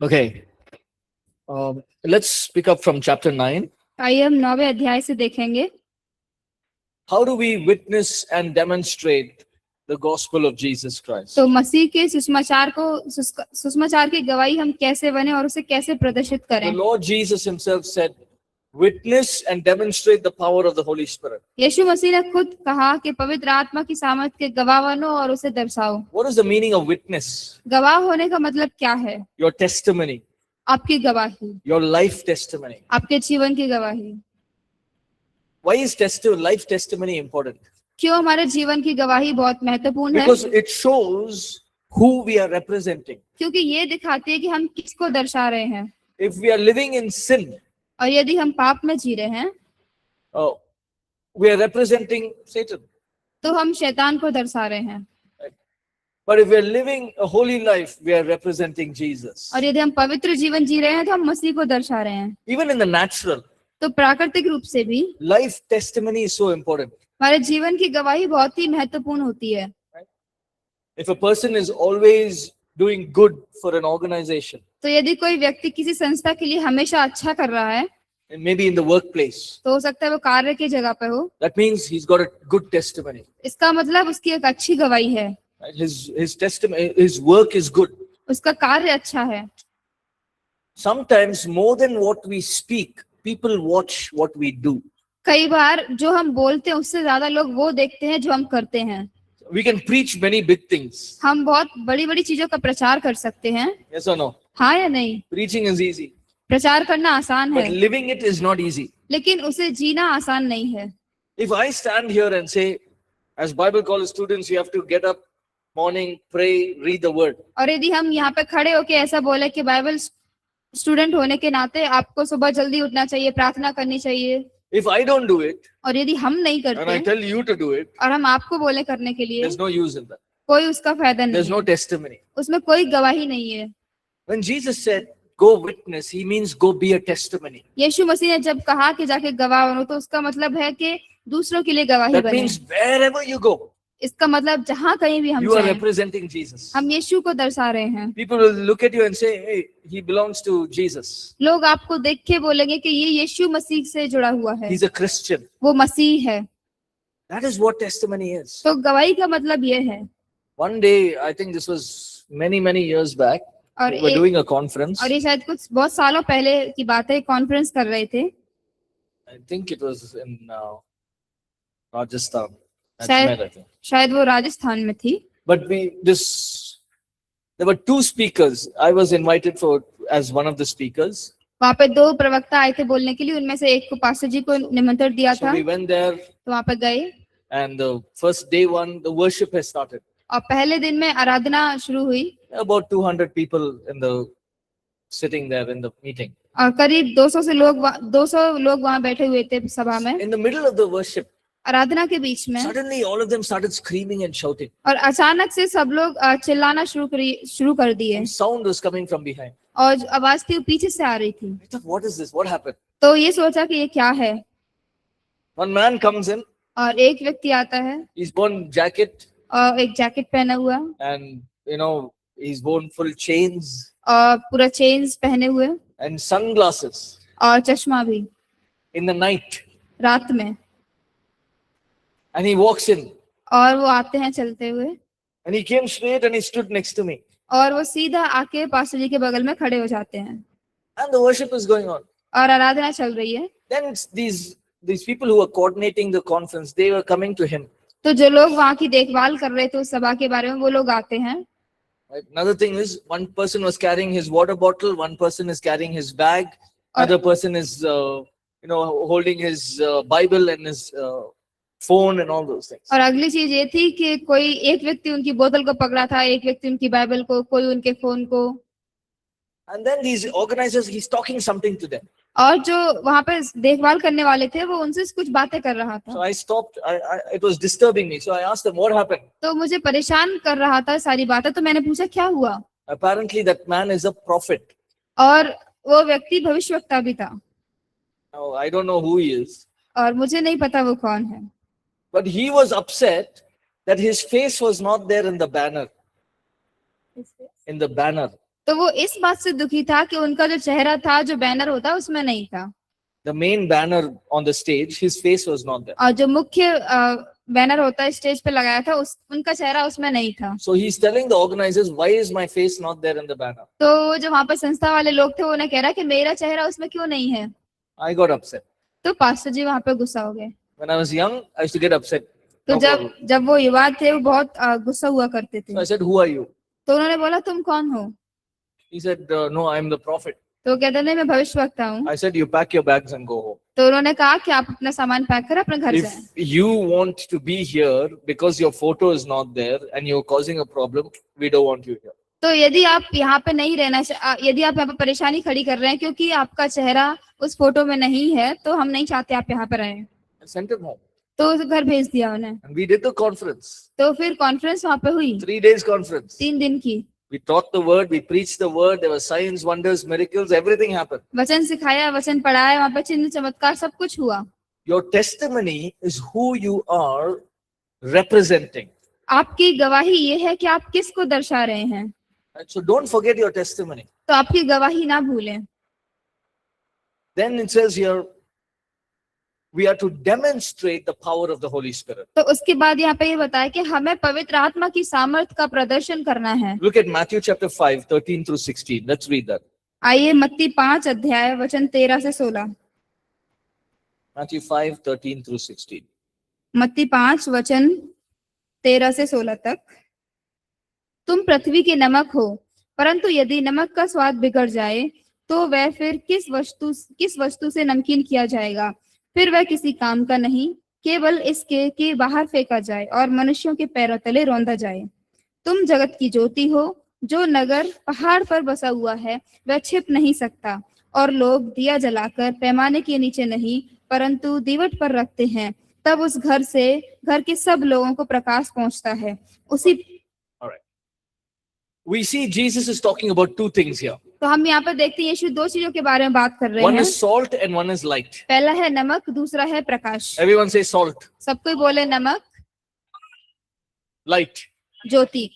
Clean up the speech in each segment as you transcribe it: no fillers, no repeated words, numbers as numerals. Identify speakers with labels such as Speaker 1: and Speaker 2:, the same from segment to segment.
Speaker 1: Okay. Let's pick up from chapter 9.
Speaker 2: आइए हम 9वें अध्याय से देखेंगे
Speaker 1: How do we witness and demonstrate the gospel of Jesus Christ?
Speaker 2: तो मसीह के सुसमाचार की गवाही हम कैसे बने और उसे कैसे प्रदर्शित
Speaker 1: The
Speaker 2: करें।
Speaker 1: Lord Jesus himself said, witness and demonstrate the power of the Holy Spirit.
Speaker 2: यीशु मसीह ने खुद कहा कि पवित्र आत्मा की सामर्थ के गवाह बनो और उसे दर्शाओ।
Speaker 1: What is the meaning of witness?
Speaker 2: गवाह होने का मतलब क्या है?
Speaker 1: Your testimony,
Speaker 2: आपकी गवाही,
Speaker 1: your life testimony.
Speaker 2: आपके जीवन की गवाही।
Speaker 1: Why is life testimony important?
Speaker 2: क्यों हमारे जीवन की गवाही बहुत महत्वपूर्ण है?
Speaker 1: Because it shows who we are representing.
Speaker 2: क्योंकि ये दिखाती है कि हम किसको दर्शा रहे हैं।
Speaker 1: If we are living in sin,
Speaker 2: और यदि हम पाप में जी रहे हैं
Speaker 1: we are representing Satan.
Speaker 2: तो हम शैतान को दर्शा रहे हैं।
Speaker 1: But if we are living a holy life, we are representing Jesus.
Speaker 2: और यदि हम पवित्र जीवन जी रहे हैं तो हम मसीह को दर्शा रहे हैं।
Speaker 1: Even in the natural,
Speaker 2: तो प्राकृतिक रूप से भी
Speaker 1: life testimony is so important.
Speaker 2: हमारे जीवन की गवाही बहुत ही महत्वपूर्ण होती है।
Speaker 1: If a person is always doing good for an organization,
Speaker 2: तो यदि कोई व्यक्ति किसी संस्था के लिए हमेशा अच्छा कर रहा है,
Speaker 1: and maybe in the workplace,
Speaker 2: तो हो सकता है वो कार्य की जगह पे हो,
Speaker 1: that means he's got a good testimony.
Speaker 2: इसका मतलब उसकी एक अच्छी गवाही है।
Speaker 1: Right? His testimony, his work is good.
Speaker 2: उसका कार्य अच्छा है।
Speaker 1: Sometimes more than what we speak, people watch what we do.
Speaker 2: कई बार जो हम बोलते हैं उससे ज्यादा लोग वो देखते हैं जो हम करते हैं।
Speaker 1: We can preach many big things.
Speaker 2: हम बहुत बड़ी बड़ी चीजों का प्रचार कर सकते हैं।
Speaker 1: Yes or no?
Speaker 2: हाँ या नहीं?
Speaker 1: Preaching is easy,
Speaker 2: प्रचार करना आसान
Speaker 1: but
Speaker 2: है,
Speaker 1: living it is not easy.
Speaker 2: लेकिन उसे जीना आसान नहीं है।
Speaker 1: If I stand here and say, as Bible college students, you have to get up morning, pray, read the word.
Speaker 2: और यदि हम यहाँ पे खड़े होके ऐसा बोले कि बाइबल स्टूडेंट होने के नाते आपको सुबह जल्दी उठना चाहिए, प्रार्थना करनी चाहिए,
Speaker 1: If I don't do it,
Speaker 2: और यदि हम नहीं
Speaker 1: and I
Speaker 2: करते
Speaker 1: tell you to do it,
Speaker 2: और हम आपको बोले करने के लिए,
Speaker 1: there's no use in that.
Speaker 2: कोई उसका फायदा नहीं
Speaker 1: There's no
Speaker 2: है,
Speaker 1: testimony.
Speaker 2: उसमें कोई गवाही नहीं है।
Speaker 1: When Jesus said, go witness, he means go be a testimony.
Speaker 2: यीशु मसीह ने जब कहा कि जाके गवाह बनो, तो उसका मतलब है कि दूसरों के लिए गवाही
Speaker 1: That
Speaker 2: बने।
Speaker 1: means wherever you go,
Speaker 2: इसका मतलब जहाँ कहीं भी हम
Speaker 1: you are
Speaker 2: जाएं,
Speaker 1: representing Jesus.
Speaker 2: हम यीशु को दर्शा रहे हैं।
Speaker 1: People will look at you and say, hey, he belongs to Jesus.
Speaker 2: लोग आपको देख के बोलेंगे कि ये यीशु मसीह से जुड़ा हुआ है,
Speaker 1: He's a Christian.
Speaker 2: वो मसीह है।
Speaker 1: That is what testimony is.
Speaker 2: तो गवाही का मतलब ये है।
Speaker 1: One day, I think this was many years back,
Speaker 2: और
Speaker 1: we were doing a conference.
Speaker 2: और ये शायद कुछ बहुत सालों पहले की बात है, कॉन्फ्रेंस कर रहे थे।
Speaker 1: I think it was in Rajasthan. Ajmer, I think.
Speaker 2: शायद वो राजस्थान में थी।
Speaker 1: But there were two speakers. I was invited as one of the speakers.
Speaker 2: वहाँ पे दो प्रवक्ता आए थे बोलने के लिए, उनमें से एक को पास्टर जी को निमंत्रण दिया
Speaker 1: So
Speaker 2: था।
Speaker 1: we went there,
Speaker 2: तो वहाँ पे गए
Speaker 1: and the first day one, the worship has started.
Speaker 2: और पहले दिन में आराधना शुरू हुई
Speaker 1: About 200 people sitting there in the meeting.
Speaker 2: और करीब 200 लोग वहाँ बैठे हुए थे सभा में।
Speaker 1: In the middle of the worship,
Speaker 2: आराधना के बीच में
Speaker 1: suddenly all of them started screaming and shouting.
Speaker 2: और अचानक से सब लोग चिल्लाना शुरू कर दिए
Speaker 1: Sound was coming from behind.
Speaker 2: और जो आवाज थी वो पीछे से आ रही थी।
Speaker 1: I thought, what is this? What happened?
Speaker 2: तो ये सोचा कि ये क्या है।
Speaker 1: One man comes in.
Speaker 2: और एक व्यक्ति आता है
Speaker 1: He's worn jacket
Speaker 2: और एक जैकेट पहना हुआ
Speaker 1: and he's worn full chains
Speaker 2: और पूरा चेन्स पहने हुए
Speaker 1: and sunglasses
Speaker 2: और चश्मा भी,
Speaker 1: in the night.
Speaker 2: रात में।
Speaker 1: And he walks in
Speaker 2: और वो आते हैं चलते हुए
Speaker 1: and he came straight and he stood next to me.
Speaker 2: और वो सीधा आके पास्टर जी के बगल में खड़े हो जाते हैं
Speaker 1: And the worship is going on.
Speaker 2: और आराधना चल रही है।
Speaker 1: Then these people who were coordinating the conference, they were coming to him.
Speaker 2: तो जो लोग वहाँ की देखभाल कर रहे थे उस सभा के बारे में, वो लोग आते हैं।
Speaker 1: Right? Another thing is, one person was carrying his water bottle, one person is carrying his bag, other person is holding his Bible and his phone and all those things.
Speaker 2: और अगली चीज ये थी कि कोई एक व्यक्ति उनकी बोतल को पकड़ा था, एक व्यक्ति उनकी बाइबल को, कोई उनके फोन को।
Speaker 1: And then these organizers, he's talking something to them.
Speaker 2: और जो वहाँ पे देखभाल करने वाले थे वो उनसे कुछ बातें कर रहा था।
Speaker 1: So I stopped. It was disturbing me. So I asked them, what happened?
Speaker 2: तो मुझे परेशान कर रहा था सारी बातें, तो मैंने पूछा क्या हुआ।
Speaker 1: Apparently that man is a prophet.
Speaker 2: और वो व्यक्ति भविष्यवक्ता भी था।
Speaker 1: Now I don't know who he is.
Speaker 2: और मुझे नहीं पता वो कौन है।
Speaker 1: But he was upset that his face was not there in the banner. In the banner.
Speaker 2: तो वो इस बात से दुखी था कि उनका जो चेहरा था, जो बैनर होता उसमें नहीं था,
Speaker 1: The main banner on the stage, his face was not there.
Speaker 2: और जो मुख्य बैनर होता है स्टेज पे लगाया था उनका चेहरा उसमें नहीं था।
Speaker 1: So he's telling the organizers, why is my face not there in the banner?
Speaker 2: तो जो वहां पर संस्था वाले लोग थे उन्हें कह रहा कि मेरा चेहरा उसमें क्यों नहीं है।
Speaker 1: I got upset.
Speaker 2: तो पास्टर जी वहां पे गुस्सा हो गए।
Speaker 1: When I was young, I used to get upset.
Speaker 2: तो
Speaker 1: No problem.
Speaker 2: जब वो युवा थे वो बहुत गुस्सा हुआ करते थे।
Speaker 1: So I said, who are you?
Speaker 2: तो उन्होंने बोला तुम कौन हो?
Speaker 1: He said, no, I'm the prophet.
Speaker 2: तो कहते नहीं मैं भविष्यवक्ता हूँ।
Speaker 1: I said, you pack your bags and go home.
Speaker 2: तो उन्होंने कहा कि आप अपना सामान पैक कर अपने घर जाएं।
Speaker 1: If you want to be here because your photo is not there and you're causing a problem, we don't want you here.
Speaker 2: तो यदि आप यहाँ पे नहीं रहना, यदि आप यहाँ पे परेशानी खड़ी कर रहे हैं क्योंकि आपका चेहरा उस फोटो में नहीं है, तो हम नहीं चाहते आप यहाँ पे रहें।
Speaker 1: I sent him home.
Speaker 2: तो उस घर भेज दिया उन्हें।
Speaker 1: And we did the conference.
Speaker 2: तो फिर कॉन्फ्रेंस वहां पे हुई
Speaker 1: 3 days conference.
Speaker 2: 3 दिन की।
Speaker 1: We taught the word, we preached the word, there were signs, wonders, miracles, everything happened.
Speaker 2: वचन सिखाया, वचन पढ़ाया, वहां पे चिन्ह चमत्कार सब कुछ हुआ।
Speaker 1: Your testimony is who you are representing.
Speaker 2: आपकी गवाही ये है कि आप किसको दर्शा रहे हैं।
Speaker 1: And so don't forget your testimony.
Speaker 2: तो आपकी गवाही ना भूलें।
Speaker 1: Then it says here, we are to demonstrate the power of the Holy Spirit.
Speaker 2: तो उसके बाद यहाँ पे ये बताया कि हमें पवित्र आत्मा की सामर्थ का प्रदर्शन करना है।
Speaker 1: Look at Matthew chapter 5, 13 through 16. Let's read that.
Speaker 2: आइए मत्ती 5 अध्याय वचन 13 से 16।
Speaker 1: Matthew 5, 13 through 16.
Speaker 2: मत्ती 5 वचन 13 से 16 तक। तुम पृथ्वी के नमक हो, परंतु यदि नमक का स्वाद बिगड़ जाए तो वह फिर किस वस्तु से नमकीन किया जाएगा? फिर वह किसी काम का नहीं, केवल इसके कि बाहर फेंका जाए और मनुष्यों के पैरों तले रौंदा जाए। तुम जगत की ज्योति हो। जो नगर पहाड़ पर बसा हुआ है वह छिप नहीं सकता, और लोग दिया जलाकर पैमाने के नीचे नहीं परंतु दीवट पर रखते हैं, तब उस घर के सब लोगों को प्रकाश पहुंचता है। उसी
Speaker 1: We see Jesus is talking about two things here.
Speaker 2: तो हम यहाँ पर देखते हैं यीशु 2 चीजों के बारे में बात कर रहे
Speaker 1: One
Speaker 2: हैं।
Speaker 1: is salt and one is light.
Speaker 2: पहला है नमक, दूसरा है प्रकाश।
Speaker 1: Everyone say salt,
Speaker 2: सब कोई बोले नमक,
Speaker 1: light.
Speaker 2: Jyoti.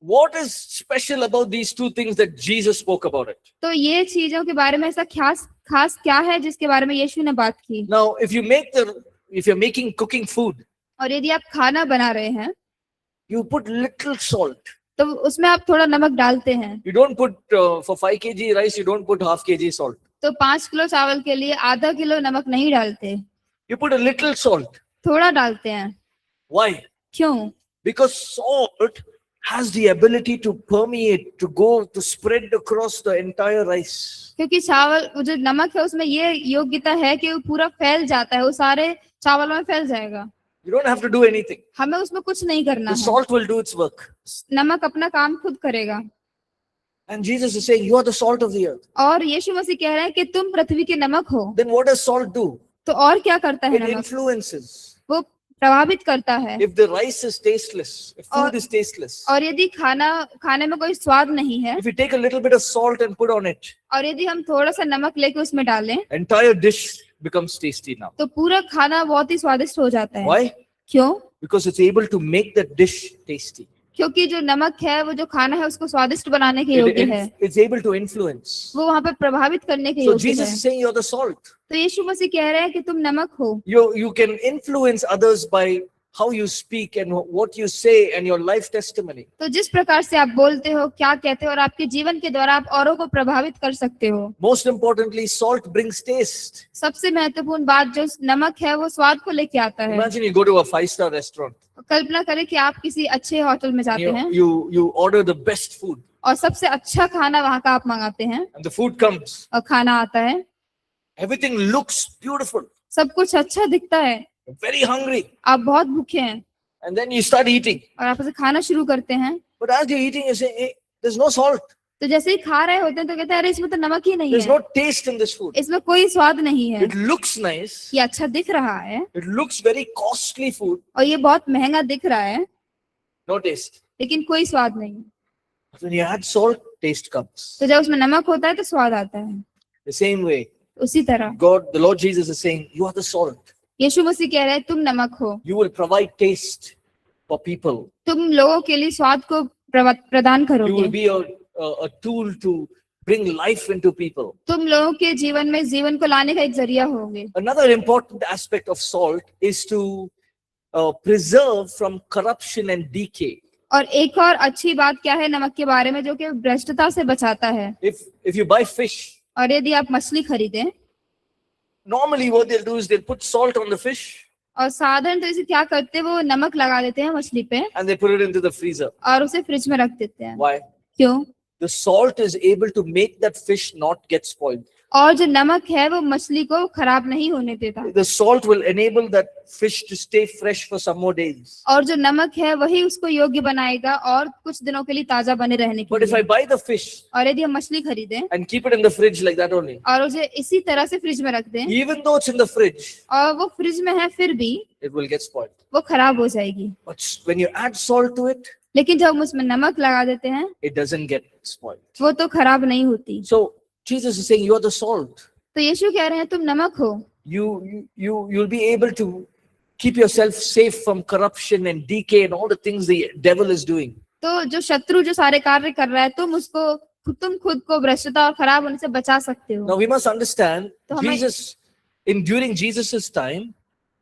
Speaker 1: What is special about these two things that Jesus spoke about it?
Speaker 2: तो ये चीजों के बारे में ऐसा खास क्या है जिसके बारे में यीशु ने बात की?
Speaker 1: Now, if you're making cooking food,
Speaker 2: और यदि आप खाना बना रहे हैं
Speaker 1: you put little salt.
Speaker 2: तो उसमें आप थोड़ा नमक डालते हैं।
Speaker 1: You don't put for 5 kg rice, you don't put half kg salt.
Speaker 2: तो 5 किलो चावल के लिए आधा किलो नमक नहीं डालते,
Speaker 1: You put a little salt.
Speaker 2: थोड़ा डालते हैं।
Speaker 1: Why?
Speaker 2: क्यों?
Speaker 1: Because salt has the ability to permeate, to spread across the entire rice.
Speaker 2: क्योंकि चावल, वो जो नमक है उसमें ये योग्यता है कि वो पूरा फैल जाता है, वो सारे चावलों में फैल जाएगा।
Speaker 1: You don't have to do anything.
Speaker 2: हमें उसमें कुछ नहीं करना
Speaker 1: The
Speaker 2: है,
Speaker 1: salt will do its work.
Speaker 2: नमक अपना काम खुद करेगा।
Speaker 1: And Jesus is saying, you are the salt of the earth.
Speaker 2: और यीशु मसीह कह रहे हैं कि तुम पृथ्वी के नमक हो।
Speaker 1: Then what does salt do?
Speaker 2: तो और क्या करता है
Speaker 1: It
Speaker 2: नमक?
Speaker 1: influences.
Speaker 2: वो प्रभावित करता है।
Speaker 1: If the rice is tasteless, if food is tasteless,
Speaker 2: और यदि खाने में कोई स्वाद नहीं है,
Speaker 1: if you take a little bit of salt and put on it,
Speaker 2: और यदि हम थोड़ा सा नमक लेके उसमें डालें,
Speaker 1: entire dish becomes tasty now.
Speaker 2: तो पूरा खाना बहुत ही स्वादिष्ट हो जाता है।
Speaker 1: Why?
Speaker 2: क्यों?
Speaker 1: Because it's able to make the dish tasty.
Speaker 2: क्योंकि जो नमक है वो जो खाना है उसको स्वादिष्ट बनाने के योग्य है,
Speaker 1: It's able to influence.
Speaker 2: वो वहाँ पे प्रभावित करने के
Speaker 1: So
Speaker 2: योग्य
Speaker 1: Jesus
Speaker 2: है।
Speaker 1: is saying you're the salt.
Speaker 2: तो यीशु मसीह कह रहे हैं कि तुम नमक हो।
Speaker 1: You can influence others by how you speak and what you say and your life testimony.
Speaker 2: तो जिस प्रकार से आप बोलते हो, क्या कहते हो, और आपके जीवन के द्वारा आप औरों को प्रभावित कर सकते हो।
Speaker 1: Most importantly, salt brings taste.
Speaker 2: सबसे महत्वपूर्ण बात जो नमक है वो स्वाद को लेके आता है।
Speaker 1: Imagine you go to a 5-star restaurant.
Speaker 2: कल्पना करें कि आप किसी अच्छे होटल में जाते हैं
Speaker 1: You order the best food.
Speaker 2: और सबसे अच्छा खाना वहाँ का आप मंगाते हैं,
Speaker 1: And the food comes.
Speaker 2: और खाना आता है,
Speaker 1: Everything looks beautiful.
Speaker 2: सब कुछ अच्छा दिखता है,
Speaker 1: You're very hungry.
Speaker 2: आप बहुत भूखे हैं,
Speaker 1: And then you start eating.
Speaker 2: और आप उसे खाना शुरू करते हैं।
Speaker 1: But as you're eating, you say, hey, there's no salt.
Speaker 2: तो जैसे ही खा रहे होते हैं तो कहते हैं अरे इसमें तो नमक ही नहीं
Speaker 1: There's
Speaker 2: है,
Speaker 1: no taste in this food.
Speaker 2: इसमें कोई स्वाद नहीं है।
Speaker 1: It looks nice.
Speaker 2: ये अच्छा दिख रहा है,
Speaker 1: It looks very costly food.
Speaker 2: और ये बहुत महंगा दिख रहा है,
Speaker 1: No taste.
Speaker 2: लेकिन कोई स्वाद नहीं।
Speaker 1: But when you add salt, taste comes.
Speaker 2: तो जब उसमें नमक होता है तो स्वाद आता है।
Speaker 1: The same way,
Speaker 2: उसी तरह
Speaker 1: the Lord Jesus is saying, you are the salt.
Speaker 2: यीशु मसीह कह रहे हैं तुम नमक हो।
Speaker 1: You will provide taste for people.
Speaker 2: तुम लोगों के लिए स्वाद को प्रदान
Speaker 1: You will
Speaker 2: करोगे।
Speaker 1: be a tool to bring life into people.
Speaker 2: तुम लोगों के जीवन में जीवन को लाने का एक जरिया होगे।
Speaker 1: Another important aspect of salt is to preserve from corruption and decay.
Speaker 2: और एक और अच्छी बात क्या है नमक के बारे में, जो कि भ्रष्टता से बचाता है।
Speaker 1: If you buy fish,
Speaker 2: और यदि आप मछली खरीदें,
Speaker 1: normally what they'll do is they'll put salt on the fish
Speaker 2: और साधारण तरीके से क्या करते हैं, वो नमक लगा देते हैं मछली पे
Speaker 1: and they put it into the freezer.
Speaker 2: और उसे फ्रिज में रख देते हैं।
Speaker 1: Why?
Speaker 2: क्यों?
Speaker 1: The salt is able to make that fish not get spoiled.
Speaker 2: और जो नमक है वो मछली को खराब नहीं होने देता।
Speaker 1: The salt will enable that fish to stay fresh for some more days.
Speaker 2: और जो नमक है वही उसको योग्य बनाएगा और कुछ दिनों के लिए ताजा बने रहने के
Speaker 1: But if I
Speaker 2: लिए।
Speaker 1: buy the fish
Speaker 2: और यदि हम मछली खरीदें
Speaker 1: and keep it in the fridge like that only,
Speaker 2: और उसे इसी तरह से फ्रिज में रख दें
Speaker 1: even though it's in the fridge,
Speaker 2: और वो फ्रिज में है, फिर भी
Speaker 1: it will get spoiled.
Speaker 2: वो खराब हो जाएगी।
Speaker 1: But when you add salt to it,
Speaker 2: लेकिन जब हम उसमें नमक लगा देते हैं
Speaker 1: it doesn't get spoiled.
Speaker 2: वो तो खराब नहीं होती।
Speaker 1: So Jesus is saying you are the salt.
Speaker 2: तो यीशु कह रहे हैं तुम नमक हो।
Speaker 1: You'll be able to keep yourself safe from corruption and decay and all the things the devil is doing.
Speaker 2: तो जो शत्रु जो सारे कार्य कर रहा है, तुम खुद को भ्रष्टता और खराब होने से बचा सकते हो।
Speaker 1: Now we must understand
Speaker 2: तो हमें
Speaker 1: during Jesus's time,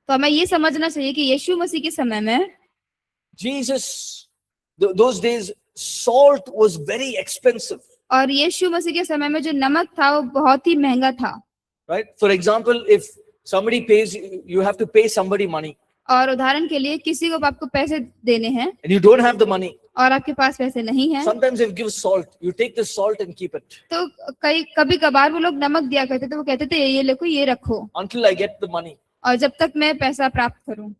Speaker 2: तो हमें ये समझना चाहिए कि यीशु मसीह के समय में
Speaker 1: those days salt was very expensive.
Speaker 2: और यीशु मसीह के समय में जो नमक था वो बहुत ही महंगा था।
Speaker 1: Right? For example, if somebody pays, you have to pay somebody money.
Speaker 2: और उदाहरण के लिए किसी को आपको पैसे देने हैं
Speaker 1: And you don't have the money.
Speaker 2: और आपके पास पैसे नहीं है,
Speaker 1: Sometimes they give salt. You take the salt and keep it
Speaker 2: तो कभी कभार वो लोग नमक दिया करते थे। वो कहते थे ये देखो ये रखो
Speaker 1: until I get the money.
Speaker 2: और जब तक मैं पैसा प्राप्त करूं।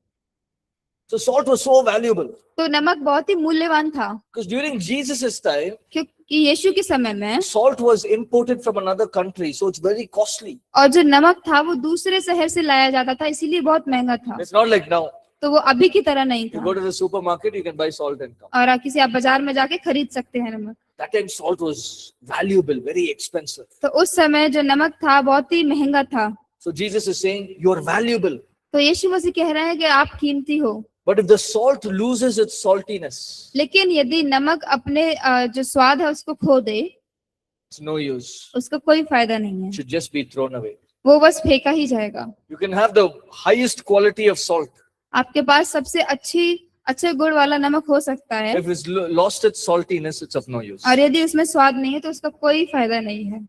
Speaker 1: So salt was so valuable
Speaker 2: तो नमक बहुत ही मूल्यवान था,
Speaker 1: because during Jesus's time,
Speaker 2: क्योंकि यीशु के समय में
Speaker 1: salt was imported from another country, so it's very costly.
Speaker 2: और जो नमक था वो दूसरे शहर से लाया जाता था, इसीलिए बहुत महंगा था।
Speaker 1: It's not like now.
Speaker 2: तो वो अभी की तरह नहीं
Speaker 1: You
Speaker 2: था।
Speaker 1: go to the supermarket, you can buy salt and come.
Speaker 2: और किसी आप बाजार में जाके खरीद सकते हैं नमक।
Speaker 1: That time salt was valuable, very expensive.
Speaker 2: तो उस समय जो नमक था बहुत ही महंगा था।
Speaker 1: So Jesus is saying you're valuable.
Speaker 2: तो यीशु मसीह कह रहे हैं कि आप कीमती हो।
Speaker 1: But if the salt loses its saltiness,
Speaker 2: लेकिन यदि नमक अपने जो स्वाद है उसको खो दे,
Speaker 1: it's no use.
Speaker 2: उसका कोई फायदा नहीं है,
Speaker 1: It should just be thrown away.
Speaker 2: वो बस फेंका ही जाएगा।
Speaker 1: You can have the highest quality of salt.
Speaker 2: आपके पास सबसे अच्छे गुण वाला नमक हो सकता है,
Speaker 1: If it's lost its saltiness, it's of no use.
Speaker 2: और यदि उसमें स्वाद नहीं है तो उसका कोई फायदा नहीं है।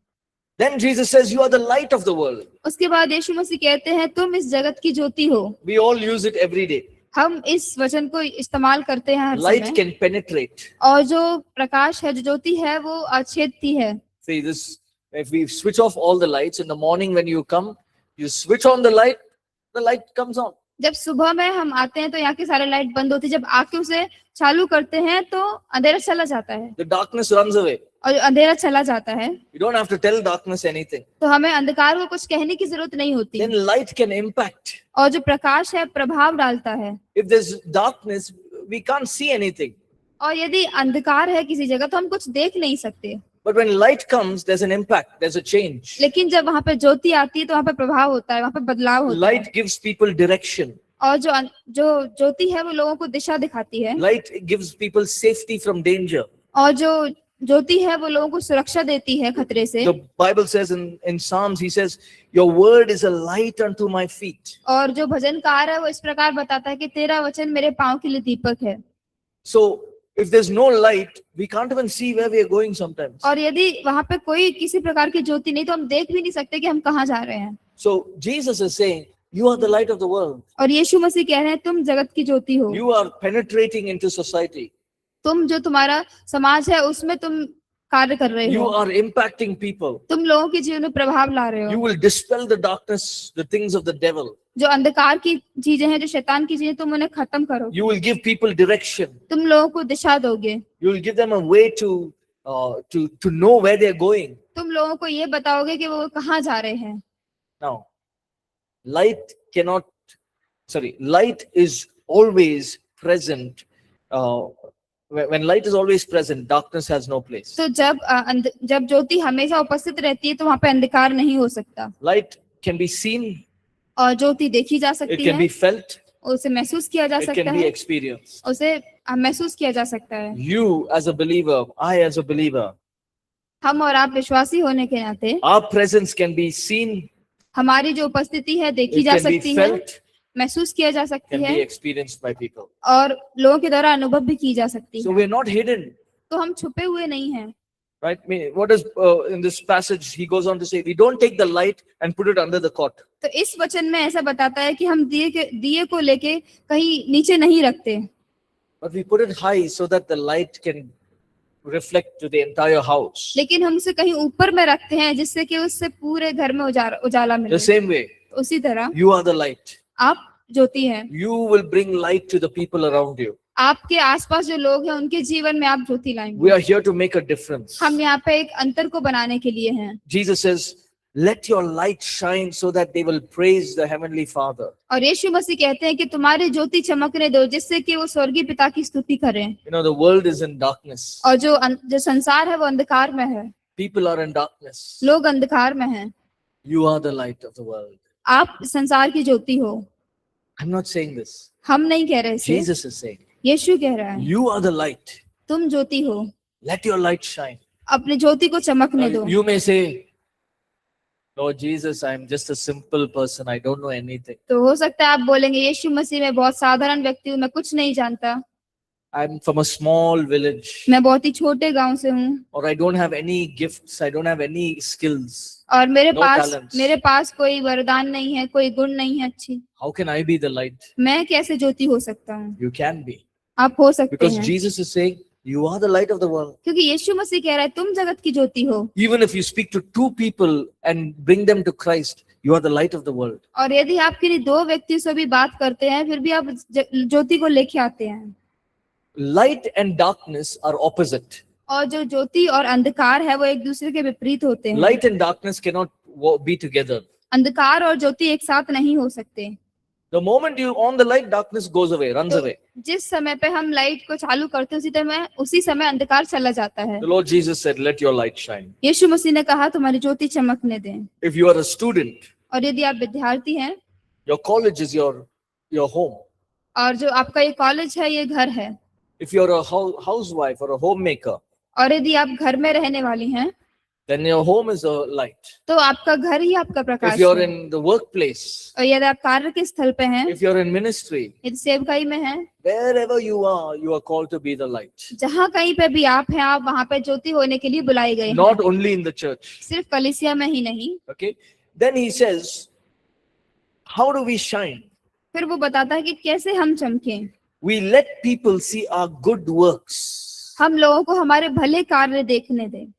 Speaker 1: Then Jesus says, you are the light of the world.
Speaker 2: उसके बाद यीशु मसीह कहते हैं तुम इस जगत की ज्योति हो।
Speaker 1: We all use it every day.
Speaker 2: हम इस वचन को इस्तेमाल करते हैं हर
Speaker 1: Light
Speaker 2: समय,
Speaker 1: can penetrate.
Speaker 2: और जो प्रकाश है, जो ज्योति है, वो छेदती है।
Speaker 1: See this, if we switch off all the lights in the morning when you come, you switch on the light comes on.
Speaker 2: जब सुबह में हम आते हैं तो यहाँ की सारे लाइट बंद होती है, जब आके उसे चालू करते हैं तो अंधेरा चला जाता है,
Speaker 1: The darkness runs away.
Speaker 2: और अंधेरा चला जाता है।
Speaker 1: You don't have to tell darkness anything.
Speaker 2: तो हमें अंधकार को कुछ कहने की जरूरत नहीं होती,
Speaker 1: Then light can impact.
Speaker 2: और जो प्रकाश है प्रभाव डालता है।
Speaker 1: If there's darkness, we can't see anything.
Speaker 2: और यदि अंधकार है किसी जगह तो हम कुछ देख नहीं सकते,
Speaker 1: But when light comes, there's an impact, there's a change.
Speaker 2: लेकिन जब वहां पे ज्योति आती है तो वहां पे प्रभाव होता है, वहां पे बदलाव होता है।
Speaker 1: Light gives people direction.
Speaker 2: और जो ज्योति है वो लोगों को दिशा दिखाती है,
Speaker 1: Light gives people safety from danger.
Speaker 2: और जो ज्योति है वो लोगों को सुरक्षा देती है खतरे से।
Speaker 1: The Bible says in Psalms, he says, your word is a light unto my feet.
Speaker 2: और जो भजनकार है वो इस प्रकार बताता है कि तेरा वचन मेरे पांव के लिए दीपक है।
Speaker 1: So if there's no light, we can't even see where we are going sometimes.
Speaker 2: और यदि वहां पे कोई किसी प्रकार की ज्योति नहीं तो हम देख भी नहीं सकते कि हम कहाँ जा रहे हैं।
Speaker 1: So Jesus is saying, you are the light of the world.
Speaker 2: और यीशु मसीह कह रहे हैं तुम जगत की ज्योति हो।
Speaker 1: You are penetrating into society.
Speaker 2: तुम जो तुम्हारा समाज है उसमें तुम कार्य कर रहे
Speaker 1: You
Speaker 2: हो,
Speaker 1: are impacting people.
Speaker 2: तुम लोगों के जीवन में प्रभाव ला रहे
Speaker 1: You
Speaker 2: हो।
Speaker 1: will dispel the darkness, the things of the devil.
Speaker 2: जो अंधकार की चीजें हैं, जो शैतान की चीजें, तुम उन्हें खत्म करो।
Speaker 1: You will give people direction.
Speaker 2: तुम लोगों को दिशा दोगे।
Speaker 1: You will give them a way to know where they're going.
Speaker 2: तुम लोगों को ये बताओगे कि वो कहाँ जा रहे हैं।
Speaker 1: Now, light is always present. When light is always present, darkness has no place.
Speaker 2: तो जब ज्योति हमेशा उपस्थित रहती है तो वहां पे अंधकार नहीं हो सकता।
Speaker 1: Light can be seen,
Speaker 2: और ज्योति देखी जा
Speaker 1: it
Speaker 2: सकती
Speaker 1: can
Speaker 2: है,
Speaker 1: be felt,
Speaker 2: उसे महसूस किया जा
Speaker 1: it
Speaker 2: सकता
Speaker 1: can be
Speaker 2: है,
Speaker 1: experienced.
Speaker 2: उसे महसूस किया जा सकता है।
Speaker 1: You as a believer, I as a believer,
Speaker 2: हम और आप विश्वासी होने के नाते
Speaker 1: our presence can be seen,
Speaker 2: हमारी जो उपस्थिति है देखी
Speaker 1: it
Speaker 2: जा
Speaker 1: can be
Speaker 2: सकती है,
Speaker 1: felt,
Speaker 2: महसूस किया जा सकती
Speaker 1: can
Speaker 2: है
Speaker 1: be experienced by people.
Speaker 2: और लोगों के द्वारा अनुभव भी की जा सकती
Speaker 1: So
Speaker 2: है।
Speaker 1: we're not hidden,
Speaker 2: तो हम छुपे हुए नहीं हैं।
Speaker 1: right? I mean, what is in this passage? He goes on to say, we don't take the light and put it under the cot.
Speaker 2: तो इस वचन में ऐसा बताता है कि हम दिए को लेके कहीं नीचे नहीं रखते,
Speaker 1: But we put it high so that the light can reflect to the entire house.
Speaker 2: लेकिन हम उसे कहीं ऊपर में रखते हैं जिससे कि उससे पूरे घर में उजाला
Speaker 1: The
Speaker 2: मिले।
Speaker 1: same way,
Speaker 2: उसी तरह
Speaker 1: you are the light.
Speaker 2: आप ज्योति हैं।
Speaker 1: You will bring light to the people around you.
Speaker 2: आपके आसपास जो लोग हैं उनके जीवन में आप ज्योति
Speaker 1: We
Speaker 2: लाएंगे।
Speaker 1: are here to make a difference.
Speaker 2: हम यहाँ पे एक अंतर को बनाने के लिए हैं।
Speaker 1: Jesus says, let your light shine so that they will praise the heavenly Father.
Speaker 2: और यीशु मसीह कहते हैं कि तुम्हारी ज्योति चमकने दो जिससे कि वो स्वर्गीय पिता की स्तुति करें।
Speaker 1: You know, the world is in darkness.
Speaker 2: और जो संसार है वो अंधकार में है,
Speaker 1: People are in darkness.
Speaker 2: लोग अंधकार में हैं।
Speaker 1: You are the light of the world.
Speaker 2: आप संसार की ज्योति हो।
Speaker 1: I'm not saying this.
Speaker 2: हम नहीं कह रहे इसे,
Speaker 1: Jesus is saying,
Speaker 2: यीशु कह रहा है
Speaker 1: you are the light.
Speaker 2: तुम ज्योति हो,
Speaker 1: Let your light shine.
Speaker 2: अपनी ज्योति को चमकने दो।
Speaker 1: You may say, Lord Jesus, I'm just a simple person. I don't know anything.
Speaker 2: तो हो सकता है आप बोलेंगे यीशु मसीह मैं बहुत साधारण व्यक्ति हूँ, मैं कुछ नहीं जानता,
Speaker 1: I'm from a small village.
Speaker 2: मैं बहुत ही छोटे गांव से हूँ
Speaker 1: Or I don't have any gifts. I don't have any skills.
Speaker 2: और
Speaker 1: talents.
Speaker 2: मेरे पास कोई वरदान नहीं है, कोई गुण नहीं है अच्छी।
Speaker 1: How can I be the light?
Speaker 2: मैं कैसे ज्योति हो सकता हूँ?
Speaker 1: You can be.
Speaker 2: आप हो सकते
Speaker 1: Because
Speaker 2: हैं,
Speaker 1: Jesus is saying, you are the light of the world.
Speaker 2: क्योंकि यीशु मसीह कह रहा है तुम जगत की ज्योति हो।
Speaker 1: Even if you speak to two people and bring them to Christ, you are the light of the world.
Speaker 2: और यदि आप किन्हीं दो व्यक्ति से भी बात करते हैं फिर भी आप ज्योति को लेके आते हैं।
Speaker 1: Light and darkness are opposite.
Speaker 2: और जो ज्योति और अंधकार है वो एक दूसरे के विपरीत होते हैं।
Speaker 1: Light and darkness cannot be together.
Speaker 2: अंधकार और ज्योति एक साथ नहीं हो सकते।
Speaker 1: The moment you on the light, darkness goes away, runs away.
Speaker 2: जिस समय पे हम लाइट को चालू करते हैं उसी समय अंधकार चला जाता है।
Speaker 1: The Lord Jesus said, let your light shine.
Speaker 2: यीशु मसीह ने कहा तुम्हारी ज्योति चमकने दें।
Speaker 1: If you are a student,
Speaker 2: और यदि आप विद्यार्थी हैं
Speaker 1: your college is your home.
Speaker 2: और जो आपका ये कॉलेज है ये घर है,
Speaker 1: If you're a housewife or a homemaker,
Speaker 2: और यदि आप घर में रहने वाली हैं
Speaker 1: then your home is a light.
Speaker 2: तो आपका घर ही आपका
Speaker 1: If
Speaker 2: प्रकाश
Speaker 1: you're
Speaker 2: है।
Speaker 1: in the workplace,
Speaker 2: और यदि आप कार्य के स्थल पे हैं,
Speaker 1: if you're in ministry,
Speaker 2: यदि सेवकाई में हैं,
Speaker 1: wherever you are called to be the light.
Speaker 2: जहाँ कहीं पे भी आप हैं आप वहाँ पे ज्योति होने के लिए बुलाए गए हैं।
Speaker 1: Not only in the church.
Speaker 2: सिर्फ कलीसिया में ही नहीं।
Speaker 1: Okay. Then he says, how do we shine?
Speaker 2: फिर वो बताता है कि कैसे हम चमकें।
Speaker 1: We let people see our good works.
Speaker 2: हम लोगों को हमारे भले कार्य देखने दें,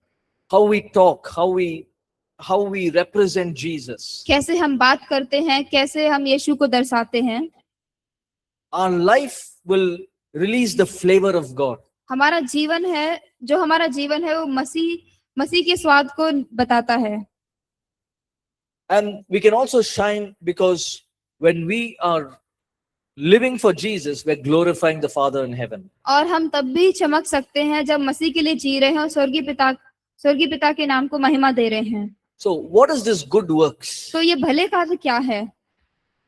Speaker 1: How we talk, how we represent Jesus.
Speaker 2: कैसे हम बात करते हैं, कैसे हम यीशु को दर्शाते हैं।
Speaker 1: Our life will release the flavor of God.
Speaker 2: हमारा जीवन है वो मसीह के स्वाद को बताता है।
Speaker 1: And we can also shine because when we are living for Jesus, we're glorifying the Father in heaven.
Speaker 2: और हम तब भी चमक सकते हैं जब मसीह के लिए जी रहे हैं और स्वर्गीय पिता के नाम को महिमा दे रहे हैं।
Speaker 1: So what is this good works?
Speaker 2: तो ये भले कार्य क्या है?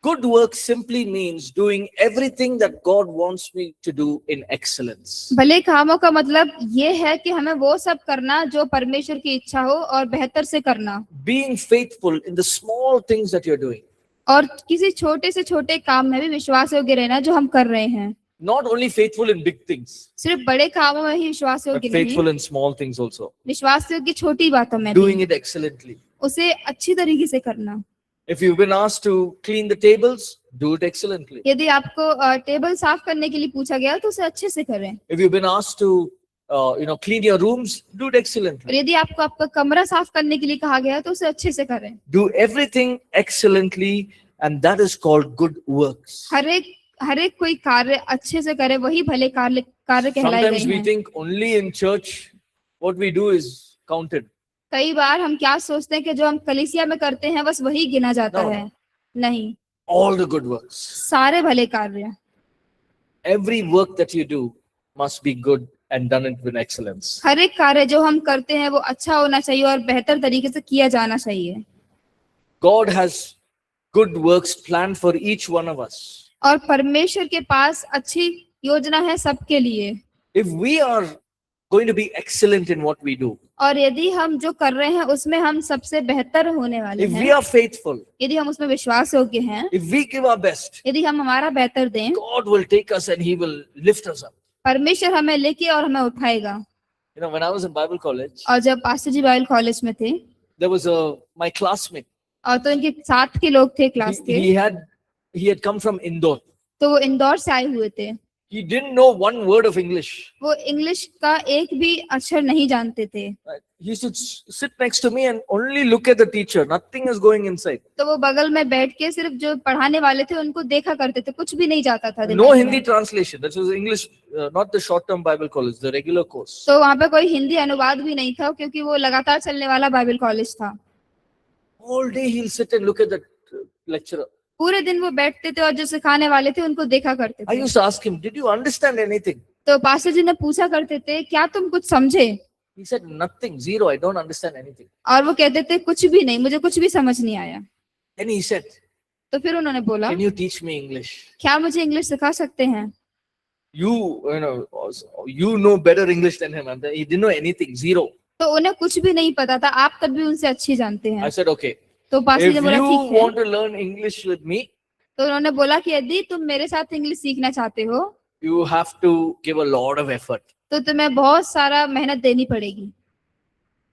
Speaker 1: Good works simply means doing everything that God wants me to do in excellence.
Speaker 2: भले कामों का मतलब ये है कि हमें वो सब करना जो परमेश्वर की इच्छा हो और बेहतर से करना।
Speaker 1: Being faithful in the small things that you're doing.
Speaker 2: और किसी छोटे से छोटे काम में भी विश्वास योग्य रहना जो हम कर रहे हैं।
Speaker 1: Not only faithful in big things,
Speaker 2: सिर्फ बड़े कामों में ही विश्वास
Speaker 1: but
Speaker 2: योग्य
Speaker 1: faithful
Speaker 2: नहीं,
Speaker 1: in small things also.
Speaker 2: विश्वास योग्य छोटी बातों में भी
Speaker 1: Doing it excellently.
Speaker 2: उसे अच्छी तरीके से करना।
Speaker 1: If you've been asked to clean the tables, do it excellently.
Speaker 2: यदि आपको टेबल साफ करने के लिए पूछा गया तो उसे अच्छे से करें।
Speaker 1: If you've been asked to clean your rooms, do it
Speaker 2: और
Speaker 1: excellently.
Speaker 2: यदि आपको आपका कमरा साफ करने के लिए कहा गया तो उसे अच्छे से करें।
Speaker 1: Do everything excellently, and that is called good works.
Speaker 2: हर एक कोई कार्य अच्छे से करे, वही भले कार्य कहलाए
Speaker 1: Sometimes
Speaker 2: गए
Speaker 1: we
Speaker 2: हैं।
Speaker 1: think only in church what we do is counted.
Speaker 2: कई बार हम क्या सोचते हैं कि जो हम कलीसिया में करते हैं बस वही गिना जाता
Speaker 1: No.
Speaker 2: है। नहीं,
Speaker 1: All the good works.
Speaker 2: सारे भले कार्य,
Speaker 1: Every work that you do must be good and done it with excellence.
Speaker 2: हर एक कार्य जो हम करते हैं वो अच्छा होना चाहिए और बेहतर तरीके से किया जाना चाहिए।
Speaker 1: God has good works planned for each one of us.
Speaker 2: और परमेश्वर के पास अच्छी योजना है सबके लिए।
Speaker 1: If we are going to be excellent in what we do,
Speaker 2: और यदि हम जो कर रहे हैं उसमें हम सबसे बेहतर होने वाले
Speaker 1: if we
Speaker 2: हैं,
Speaker 1: are faithful,
Speaker 2: यदि हम उसमें विश्वास योग्य हैं,
Speaker 1: if we give our best,
Speaker 2: यदि हम हमारा बेहतर दें,
Speaker 1: God will take us and He will lift us up.
Speaker 2: परमेश्वर हमें लेके और हमें उठाएगा।
Speaker 1: You know, when I was in Bible college,
Speaker 2: और जब पास्टर जी बाइबल कॉलेज में थे,
Speaker 1: there was my classmate.
Speaker 2: और तो इनके साथ के लोग थे क्लास के,
Speaker 1: He had come from Indore.
Speaker 2: तो वो इंदौर से आए हुए थे।
Speaker 1: He didn't know one word of English.
Speaker 2: वो इंग्लिश का एक भी अक्षर नहीं जानते थे।
Speaker 1: Right? He used to sit next to me and only look at the teacher. Nothing is going inside.
Speaker 2: तो वो बगल में बैठ के सिर्फ जो पढ़ाने वाले थे उनको देखा करते थे, कुछ भी नहीं जाता था
Speaker 1: No
Speaker 2: दिमाग में।
Speaker 1: Hindi translation. That was English, not the short-term Bible college, the regular course.
Speaker 2: तो वहाँ पे कोई हिंदी अनुवाद भी नहीं था, क्योंकि वो लगातार चलने वाला बाइबल कॉलेज था।
Speaker 1: All day he'll sit and look at the lecturer.
Speaker 2: पूरे दिन वो बैठते थे और जो सिखाने वाले थे उनको देखा करते
Speaker 1: I
Speaker 2: थे।
Speaker 1: used to ask him, "Did you understand anything?"
Speaker 2: तो पास्टर जी ने पूछा करते थे, क्या तुम कुछ समझे?
Speaker 1: He said, "Nothing, zero. I don't understand anything."
Speaker 2: और वो कहते थे, कुछ भी नहीं, मुझे कुछ भी समझ नहीं आया।
Speaker 1: Then he said,
Speaker 2: तो फिर उन्होंने बोला,
Speaker 1: "Can you teach me English?
Speaker 2: क्या मुझे इंग्लिश सिखा सकते हैं?
Speaker 1: You know better English than him." And he didn't know anything, zero.
Speaker 2: तो उन्हें कुछ भी नहीं पता था, आप तब भी उनसे अच्छी जानते
Speaker 1: I
Speaker 2: हैं।
Speaker 1: said, "Okay.
Speaker 2: तो पास्टर
Speaker 1: If
Speaker 2: जी ने बोला,
Speaker 1: you
Speaker 2: ठीक है।
Speaker 1: want to learn English with me,
Speaker 2: तो उन्होंने बोला कि यदि तुम मेरे साथ इंग्लिश सीखना चाहते हो
Speaker 1: you have to give a lot of effort."
Speaker 2: तो तुम्हें बहुत सारा मेहनत देनी पड़ेगी।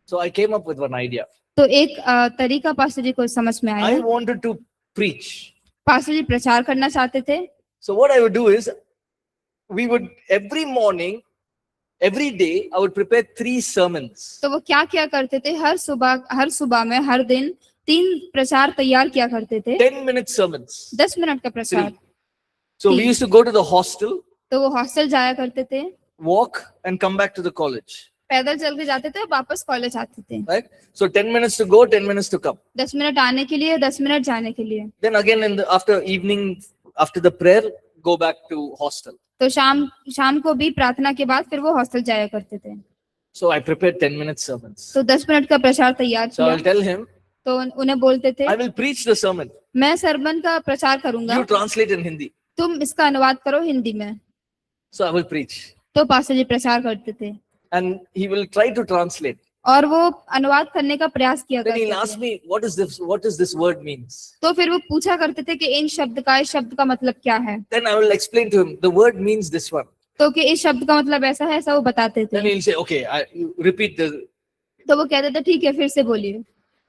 Speaker 1: So I came up with one idea.
Speaker 2: तो एक तरीका पास्टर जी को समझ में
Speaker 1: I
Speaker 2: आया।
Speaker 1: wanted to preach.
Speaker 2: पास्टर जी प्रचार करना चाहते थे।
Speaker 1: So what I would do is, we would every morning, every day, I would prepare 3 sermons.
Speaker 2: तो वो क्या क्या करते थे, हर सुबह में हर दिन 3 प्रचार तैयार किया करते थे।
Speaker 1: 10-minute sermons.
Speaker 2: 10 मिनट का प्रचार।
Speaker 1: 3. So we used to go to the hostel,
Speaker 2: तो वो हॉस्टल जाया करते थे,
Speaker 1: walk and come back to the college.
Speaker 2: पैदल चल के जाते थे और वापस कॉलेज आते थे।
Speaker 1: Right? So 10 minutes to go, 10 minutes to come.
Speaker 2: 10 minute आने के लिए, 10 मिनट जाने के लिए।
Speaker 1: Then again after evening, after the prayer, go back to hostel.
Speaker 2: तो शाम को भी प्रार्थना के बाद फिर वो हॉस्टल जाया करते थे।
Speaker 1: So I prepared 10-minute sermons.
Speaker 2: तो 10 मिनट का प्रचार तैयार
Speaker 1: So I'll
Speaker 2: किया।
Speaker 1: tell him,
Speaker 2: तो उन्हें बोलते थे,
Speaker 1: I will preach the sermon.
Speaker 2: मैं सरमन का प्रचार करूंगा,
Speaker 1: You translate in Hindi.
Speaker 2: तुम इसका अनुवाद करो हिंदी में।
Speaker 1: So I will preach.
Speaker 2: तो पास्टर जी प्रचार करते थे
Speaker 1: And he will try to translate.
Speaker 2: और वो अनुवाद करने का प्रयास किया
Speaker 1: Then he'll
Speaker 2: करते
Speaker 1: ask
Speaker 2: थे।
Speaker 1: me, what does this word means?
Speaker 2: तो फिर वो पूछा करते थे कि इस शब्द का मतलब क्या है।
Speaker 1: Then I will explain to him, the word means this one.
Speaker 2: तो कि इस शब्द का मतलब ऐसा है, ऐसा वो बताते
Speaker 1: Then
Speaker 2: थे।
Speaker 1: he'll say, okay, you repeat the.
Speaker 2: तो वो कहते थे, ठीक है, फिर से बोलिए।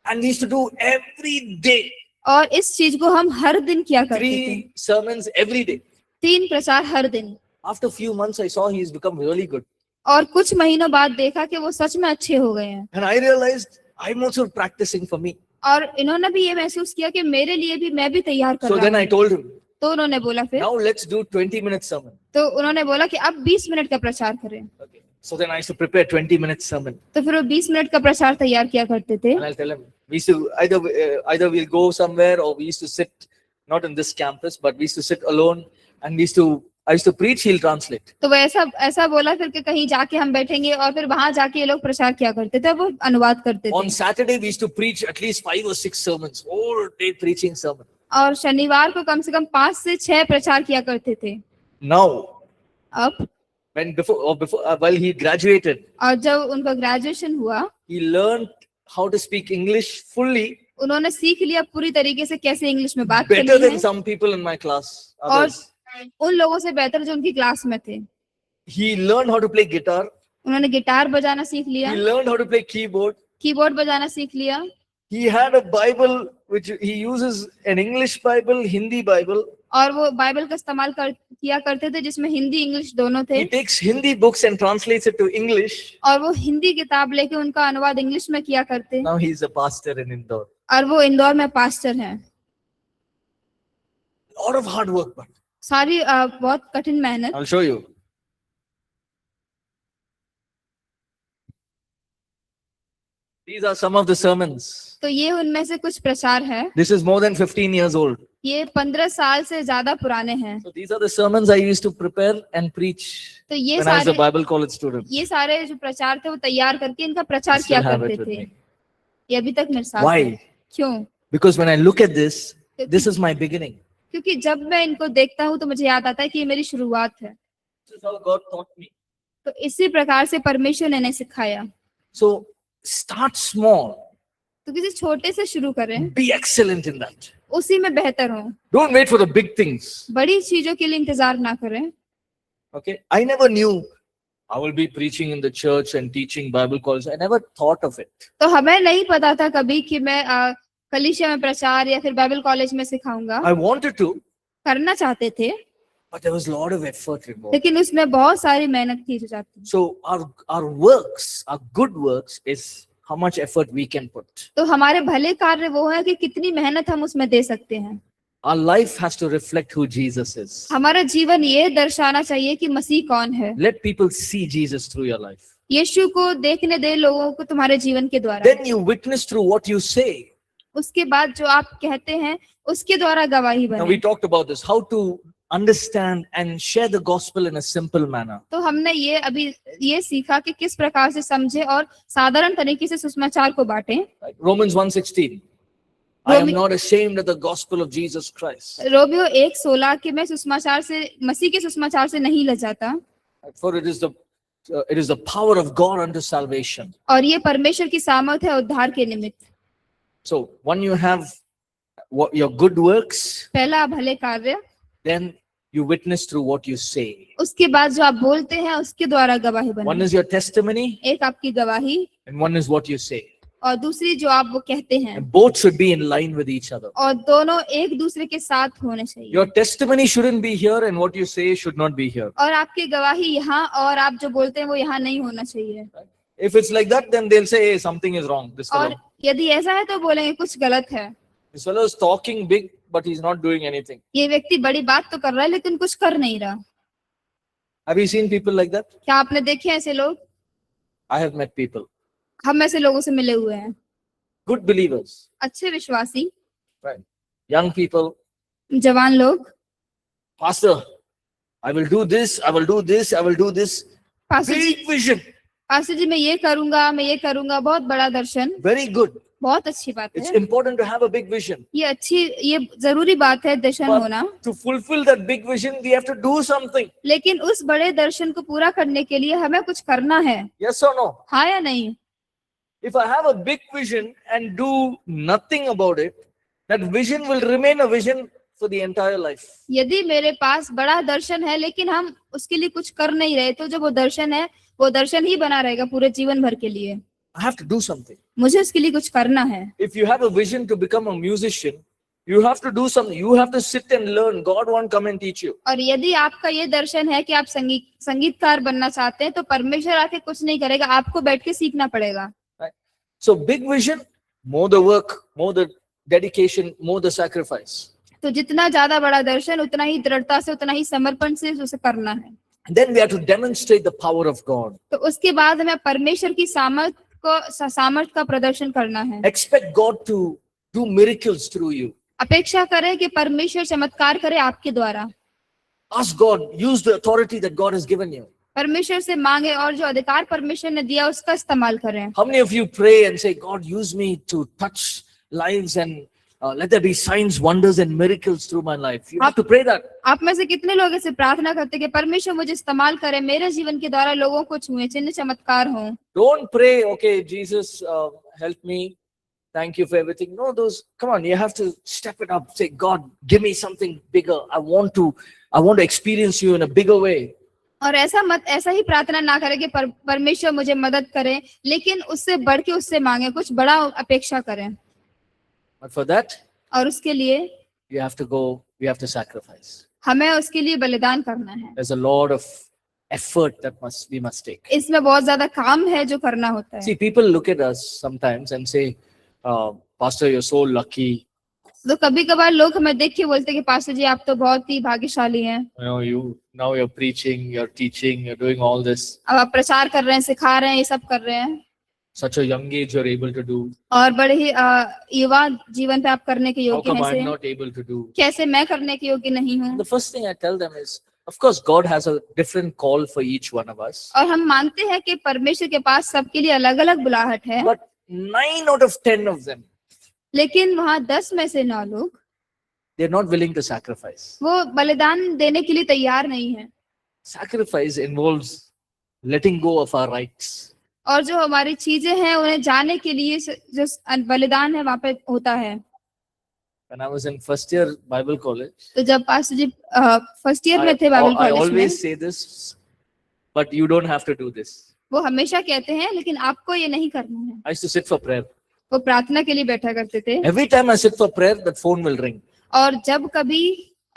Speaker 1: And we used to do every day.
Speaker 2: और इस चीज को हम हर दिन किया करते थे।
Speaker 1: 3 sermons every day.
Speaker 2: 3 प्रचार हर दिन।
Speaker 1: After a few months, I saw he's become really good.
Speaker 2: और कुछ महीनों बाद देखा कि वो सच में अच्छे हो गए हैं।
Speaker 1: And I realized I'm also practicing for me.
Speaker 2: और इन्होंने भी ये महसूस किया कि मेरे लिए भी मैं भी तैयार कर
Speaker 1: So
Speaker 2: रहा
Speaker 1: then I
Speaker 2: हूँ।
Speaker 1: told him,
Speaker 2: तो उन्होंने बोला फिर,
Speaker 1: now let's do 20-minute sermon.
Speaker 2: तो उन्होंने बोला कि अब 20 मिनट का प्रचार करें।
Speaker 1: Okay. So then I used to prepare 20-minute sermon.
Speaker 2: तो फिर वो 20 मिनट का प्रचार तैयार किया करते थे।
Speaker 1: And I'll tell him, we used to either we'll go somewhere or we used to sit, not in this campus, but we used to sit alone and I used to preach, he'll translate.
Speaker 2: तो वो ऐसा बोला फिर कि कहीं जाके हम बैठेंगे और फिर वहां जाके ये लोग प्रचार किया करते थे, वो अनुवाद करते
Speaker 1: On
Speaker 2: थे।
Speaker 1: Saturday, we used to preach at least 5 or 6 sermons, whole day preaching sermon.
Speaker 2: और शनिवार को कम से कम 5 से 6 प्रचार किया करते थे।
Speaker 1: Now,
Speaker 2: अब
Speaker 1: while he graduated,
Speaker 2: और जब उनका ग्रेजुएशन हुआ,
Speaker 1: he learned how to speak English fully,
Speaker 2: उन्होंने सीख लिया पूरी तरीके से कैसे इंग्लिश में बात
Speaker 1: better
Speaker 2: करनी
Speaker 1: than
Speaker 2: है,
Speaker 1: some people in my class.
Speaker 2: और
Speaker 1: Others.
Speaker 2: उन लोगों से बेहतर जो उनकी क्लास में थे।
Speaker 1: He learned how to play guitar.
Speaker 2: उन्होंने गिटार बजाना सीख लिया,
Speaker 1: He learned how to play keyboard.
Speaker 2: Keyboard बजाना सीख लिया।
Speaker 1: He had a Bible which he uses, an English Bible, Hindi Bible.
Speaker 2: और वो बाइबल का इस्तेमाल किया करते थे जिसमें हिंदी इंग्लिश दोनों थे।
Speaker 1: He takes Hindi books and translates it to English.
Speaker 2: और वो हिंदी किताब लेके उनका अनुवाद इंग्लिश में किया करते।
Speaker 1: Now he's a pastor in Indore.
Speaker 2: और वो इंदौर में पास्टर हैं।
Speaker 1: Lot of hard work, but
Speaker 2: सारी बहुत कठिन मेहनत।
Speaker 1: I'll show you. These are some of the sermons.
Speaker 2: तो ये उनमें से कुछ प्रचार है।
Speaker 1: This is more than 15 years old.
Speaker 2: ये 15 साल से ज्यादा पुराने हैं।
Speaker 1: So these are the sermons I used to prepare and preach
Speaker 2: तो ये
Speaker 1: when I was a
Speaker 2: सारे
Speaker 1: Bible college student.
Speaker 2: ये सारे जो प्रचार थे वो तैयार करके इनका प्रचार
Speaker 1: Still
Speaker 2: किया
Speaker 1: have
Speaker 2: करते
Speaker 1: it with
Speaker 2: थे।
Speaker 1: me.
Speaker 2: ये अभी तक मेरे साथ
Speaker 1: Why?
Speaker 2: है। क्यों?
Speaker 1: Because when I look at this is my beginning.
Speaker 2: क्योंकि जब मैं इनको देखता हूँ तो मुझे याद आता है कि ये मेरी शुरुआत है।
Speaker 1: This is how God taught me.
Speaker 2: तो इसी प्रकार से परमेश्वर ने इन्हें सिखाया।
Speaker 1: So start small.
Speaker 2: तो किसी छोटे से शुरू करें,
Speaker 1: Be excellent in that.
Speaker 2: उसी में बेहतर हो।
Speaker 1: Don't wait for the big things.
Speaker 2: बड़ी चीजों के लिए इंतजार ना करें।
Speaker 1: Okay. I never knew I will be preaching in the church and teaching Bible calls. I never thought of it.
Speaker 2: तो हमें नहीं पता था कभी कि मैं कलीसिया में प्रचार या फिर बाइबल कॉलेज में सिखाऊंगा।
Speaker 1: I wanted to,
Speaker 2: करना चाहते थे,
Speaker 1: but there was a lot of effort involved.
Speaker 2: लेकिन उसमें बहुत सारी मेहनत की जाती है।
Speaker 1: So our works, our good works is how much effort we can put.
Speaker 2: तो हमारे भले कार्य वो है कि कितनी मेहनत हम उसमें दे सकते हैं।
Speaker 1: Our life has to reflect who Jesus is.
Speaker 2: हमारा जीवन ये दर्शाना चाहिए कि मसीह कौन है।
Speaker 1: Let people see Jesus through your life.
Speaker 2: यीशु को देखने दे लोगों को तुम्हारे जीवन के द्वारा।
Speaker 1: Then you witness through what you say.
Speaker 2: उसके बाद जो आप कहते हैं उसके द्वारा गवाही
Speaker 1: Now we
Speaker 2: बने।
Speaker 1: talked about this, how to understand and share the gospel in a simple manner.
Speaker 2: तो हमने ये अभी ये सीखा कि किस प्रकार से समझे और साधारण तरीके से सुसमाचार को बांटें।
Speaker 1: Right? Romans 1:16. I am not ashamed of the gospel of Jesus Christ.
Speaker 2: Romeo 1:16 कि मैं सुसमाचार से, मसीह के सुसमाचार से नहीं लजाता,
Speaker 1: For it is the power of God unto salvation.
Speaker 2: और ये परमेश्वर की सामर्थ है उद्धार के निमित्त।
Speaker 1: So when you have your good works,
Speaker 2: पहला भले कार्य,
Speaker 1: then you witness through what you say.
Speaker 2: उसके बाद जो आप बोलते हैं उसके द्वारा गवाही
Speaker 1: One
Speaker 2: बने।
Speaker 1: is your testimony
Speaker 2: एक आपकी गवाही
Speaker 1: and one is what you say.
Speaker 2: और दूसरी जो आप वो कहते हैं,
Speaker 1: And both should be in line with each other.
Speaker 2: और दोनों एक दूसरे के साथ होने चाहिए।
Speaker 1: Your testimony shouldn't be here and what you say should not be here.
Speaker 2: और आपकी गवाही यहाँ और आप जो बोलते हैं वो यहाँ नहीं होना चाहिए।
Speaker 1: If it's like that, then they'll say, hey, something is wrong. This
Speaker 2: और
Speaker 1: fellow,
Speaker 2: यदि ऐसा है तो बोलेंगे कुछ गलत है,
Speaker 1: this fellow is talking big, but he's not doing anything.
Speaker 2: ये व्यक्ति बड़ी बात तो कर रहा है लेकिन कुछ कर नहीं रहा।
Speaker 1: Have you seen people like that?
Speaker 2: क्या आपने देखे ऐसे लोग?
Speaker 1: I have met people,
Speaker 2: हम ऐसे लोगों से मिले हुए हैं,
Speaker 1: good believers,
Speaker 2: अच्छे विश्वासी,
Speaker 1: right? Young people,
Speaker 2: जवान लोग,
Speaker 1: Pastor, I will do this, I will do this, I will do this.
Speaker 2: Pastor ji,
Speaker 1: Big vision,
Speaker 2: pastor ji मैं ये करूंगा, बहुत बड़ा दर्शन,
Speaker 1: very good.
Speaker 2: बहुत अच्छी बात
Speaker 1: It's
Speaker 2: है।
Speaker 1: important to have a big vision.
Speaker 2: ये जरूरी बात है दर्शन
Speaker 1: But
Speaker 2: होना,
Speaker 1: to fulfill that big vision, we have to do something.
Speaker 2: लेकिन उस बड़े दर्शन को पूरा करने के लिए हमें कुछ करना है।
Speaker 1: Yes or no?
Speaker 2: हाँ या नहीं?
Speaker 1: If I have a big vision and do nothing about it, that vision will remain a vision for the entire life.
Speaker 2: यदि मेरे पास बड़ा दर्शन है लेकिन हम उसके लिए कुछ कर नहीं रहे, तो जो वो दर्शन है वो दर्शन ही बना रहेगा पूरे जीवन भर के लिए।
Speaker 1: I have to do something.
Speaker 2: मुझे उसके लिए कुछ करना है।
Speaker 1: If you have a vision to become a musician, you have to do something. You have to sit and learn. God won't come and teach you.
Speaker 2: और यदि आपका ये दर्शन है कि आप संगीतकार बनना चाहते हैं, तो परमेश्वर आके कुछ नहीं करेगा, आपको बैठ के सीखना पड़ेगा।
Speaker 1: Right? So big vision, more the work, more the dedication, more the sacrifice.
Speaker 2: तो जितना ज्यादा बड़ा दर्शन उतना ही दृढ़ता से, उतना ही समर्पण से उसे करना है।
Speaker 1: And then we have to demonstrate the power of God.
Speaker 2: तो उसके बाद हमें परमेश्वर की सामर्थ का प्रदर्शन करना है।
Speaker 1: Expect God to do miracles through you.
Speaker 2: अपेक्षा करें कि परमेश्वर चमत्कार करे आपके द्वारा।
Speaker 1: Ask God, use the authority that God has given you.
Speaker 2: परमेश्वर से मांगे और जो अधिकार परमेश्वर ने दिया उसका इस्तेमाल करें।
Speaker 1: How many of you pray and say, God, use me to touch lives and let there be signs, wonders and miracles through my life? You have to pray that.
Speaker 2: आप में से कितने लोग ऐसे प्रार्थना करते कि परमेश्वर मुझे इस्तेमाल करे, मेरे जीवन के द्वारा लोगों को छुए, चिन्ह चमत्कार हो।
Speaker 1: Don't pray, okay, Jesus, help me. Thank you for everything. No, come on, you have to step it up. Say, God, give me something bigger. I want to experience you in a bigger way.
Speaker 2: और ऐसा ही प्रार्थना ना करें कि परमेश्वर मुझे मदद करे, लेकिन उससे बढ़ के उससे मांगे, कुछ बड़ा अपेक्षा करें।
Speaker 1: But for that,
Speaker 2: और उसके लिए
Speaker 1: we have to sacrifice.
Speaker 2: हमें उसके लिए बलिदान करना है।
Speaker 1: There's a lot of effort that we must take.
Speaker 2: इसमें बहुत ज्यादा काम है जो करना होता है।
Speaker 1: See, people look at us sometimes and say, Pastor, you're so lucky.
Speaker 2: तो कभी कभार लोग हमें देख के बोलते हैं कि पास्टर जी आप तो बहुत ही भाग्यशाली हैं।
Speaker 1: Now you're preaching, you're teaching, you're doing all this.
Speaker 2: अब आप प्रचार कर रहे हैं, सिखा रहे हैं, ये सब कर रहे हैं।
Speaker 1: Such a young age you're able to do.
Speaker 2: और बड़े ही युवा जीवन पे आप करने के
Speaker 1: How
Speaker 2: योग्य
Speaker 1: come
Speaker 2: हैं,
Speaker 1: I'm not able to do?
Speaker 2: कैसे मैं करने के योग्य नहीं हूँ?
Speaker 1: The first thing I tell them is, of course, God has a different call for each one of us.
Speaker 2: और हम मानते हैं कि परमेश्वर के पास सबके लिए अलग अलग बुलाहट है,
Speaker 1: But 9 out of 10 of them,
Speaker 2: लेकिन वहाँ 10 में से 9 लोग
Speaker 1: they're not willing to sacrifice.
Speaker 2: वो बलिदान देने के लिए तैयार नहीं है।
Speaker 1: Sacrifice involves letting go of our rights.
Speaker 2: और जो हमारी चीजें हैं उन्हें जाने के लिए जो बलिदान है वहां पे होता है।
Speaker 1: When I was in first year Bible college,
Speaker 2: तो जब पास्टर जी फर्स्ट ईयर में थे
Speaker 1: I
Speaker 2: बाइबल कॉलेज में,
Speaker 1: always say this, but you don't have to do this.
Speaker 2: वो हमेशा कहते हैं लेकिन आपको ये नहीं करना है।
Speaker 1: I used to sit for prayer.
Speaker 2: वो प्रार्थना के लिए बैठा करते थे
Speaker 1: Every time I sit for prayer, that phone will ring.
Speaker 2: और जब कभी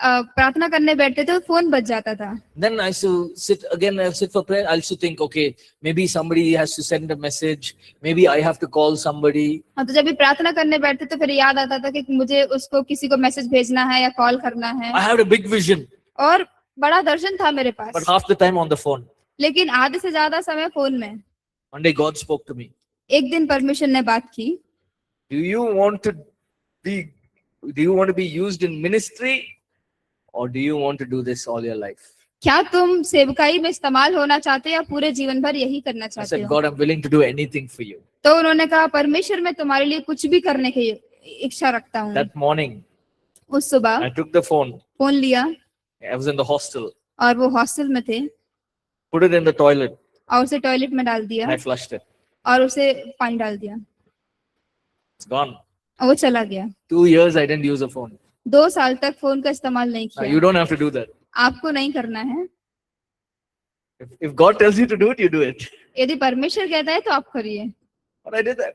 Speaker 2: प्रार्थना करने बैठते थे तो फोन बज जाता था।
Speaker 1: Then I used to sit again. I sit for prayer. I used to think, okay, maybe somebody has to send a message. Maybe I have to call somebody.
Speaker 2: हाँ, तो जब भी प्रार्थना करने बैठते तो फिर याद आता था कि मुझे उसको किसी को मैसेज भेजना है या कॉल करना है।
Speaker 1: I had a big vision,
Speaker 2: और बड़ा दर्शन था मेरे
Speaker 1: but
Speaker 2: pass,
Speaker 1: half the time on the phone.
Speaker 2: लेकिन आधे से ज्यादा समय फोन में।
Speaker 1: One day God spoke to me.
Speaker 2: एक दिन परमेश्वर ने बात की,
Speaker 1: Do you want to be used in ministry, or do you want to do this all your life?
Speaker 2: क्या तुम सेवकाई में इस्तेमाल होना चाहते हो या पूरे जीवन भर यही करना
Speaker 1: I
Speaker 2: चाहते
Speaker 1: said,
Speaker 2: हो?
Speaker 1: God, I'm willing to do anything for you.
Speaker 2: तो उन्होंने कहा, परमेश्वर मैं तुम्हारे लिए कुछ भी करने की इच्छा रखता हूँ।
Speaker 1: That morning,
Speaker 2: उस सुबह
Speaker 1: I took the phone.
Speaker 2: Phone लिया
Speaker 1: I was in the hostel.
Speaker 2: और वो हॉस्टल में थे
Speaker 1: Put it in the toilet.
Speaker 2: और उसे टॉयलेट में डाल दिया
Speaker 1: And I flushed it.
Speaker 2: और उसे पानी डाल दिया
Speaker 1: It's gone.
Speaker 2: और वो चला गया।
Speaker 1: 2 years I didn't use a phone.
Speaker 2: 2 साल तक फोन का इस्तेमाल नहीं
Speaker 1: Now,
Speaker 2: किया।
Speaker 1: you don't have to do that.
Speaker 2: आपको नहीं करना है।
Speaker 1: If God tells you to do it, you do it.
Speaker 2: यदि परमेश्वर कहता है तो आप करिए,
Speaker 1: But I did that.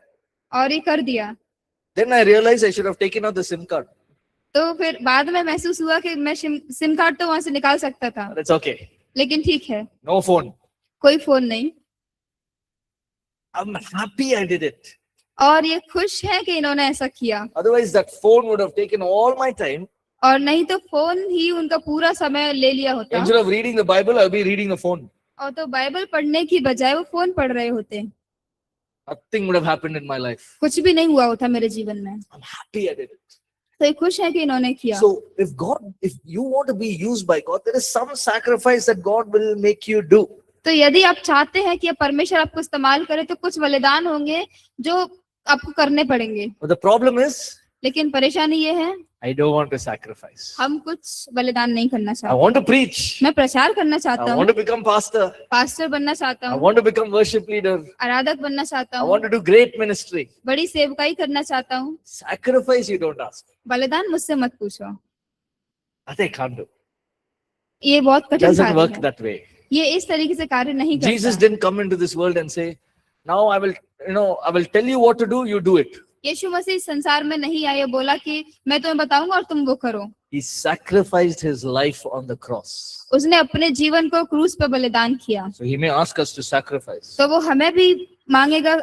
Speaker 2: और ये कर दिया।
Speaker 1: Then I realized I should have taken out the SIM card.
Speaker 2: तो फिर बाद में महसूस हुआ कि मैं सिम कार्ड तो वहां से निकाल सकता था,
Speaker 1: But it's okay.
Speaker 2: लेकिन ठीक है,
Speaker 1: No phone.
Speaker 2: कोई फोन नहीं।
Speaker 1: I'm happy I did it.
Speaker 2: और ये खुश है कि इन्होंने ऐसा किया,
Speaker 1: Otherwise, that phone would have taken all my time.
Speaker 2: और नहीं तो फोन ही उनका पूरा समय ले लिया होता,
Speaker 1: Instead of reading the Bible, I'll be reading the phone.
Speaker 2: और तो बाइबल पढ़ने की बजाय वो फोन पढ़ रहे होते।
Speaker 1: Nothing would have happened in my life.
Speaker 2: कुछ भी नहीं हुआ होता मेरे जीवन में।
Speaker 1: I'm happy I did it.
Speaker 2: तो ये खुश है कि इन्होंने किया।
Speaker 1: So, if you want to be used by God, there is some sacrifice that God will make you do.
Speaker 2: तो यदि आप चाहते हैं कि परमेश्वर आपको इस्तेमाल करे तो कुछ बलिदान होंगे जो आपको करने पड़ेंगे।
Speaker 1: But the problem is,
Speaker 2: लेकिन परेशानी ये है,
Speaker 1: I don't want to sacrifice.
Speaker 2: हम कुछ बलिदान नहीं करना
Speaker 1: I
Speaker 2: चाहते।
Speaker 1: want to preach.
Speaker 2: मैं प्रचार करना चाहता
Speaker 1: I
Speaker 2: हूँ,
Speaker 1: want to become pastor.
Speaker 2: Pastor बनना चाहता
Speaker 1: I
Speaker 2: हूँ,
Speaker 1: want to become worship leader.
Speaker 2: आराधक बनना चाहता
Speaker 1: I
Speaker 2: हूँ,
Speaker 1: want to do great ministry.
Speaker 2: बड़ी सेवकाई करना चाहता हूँ।
Speaker 1: Sacrifice you don't ask.
Speaker 2: बलिदान मुझसे मत पूछो,
Speaker 1: That I can't do.
Speaker 2: ये बहुत
Speaker 1: It
Speaker 2: कठिन
Speaker 1: doesn't
Speaker 2: कार्य
Speaker 1: work
Speaker 2: है।
Speaker 1: that way.
Speaker 2: ये इस तरीके से कार्य नहीं
Speaker 1: Jesus
Speaker 2: करता।
Speaker 1: didn't come into this world and say, now I will tell you what to do, you do it.
Speaker 2: यीशु मसीह संसार में नहीं आए, बोला कि मैं तुम्हें बताऊंगा और तुम वो करो।
Speaker 1: He sacrificed his life on the cross.
Speaker 2: उसने अपने जीवन को क्रूस पे बलिदान किया,
Speaker 1: So he may ask us to sacrifice.
Speaker 2: तो वो हमें भी मांगेगा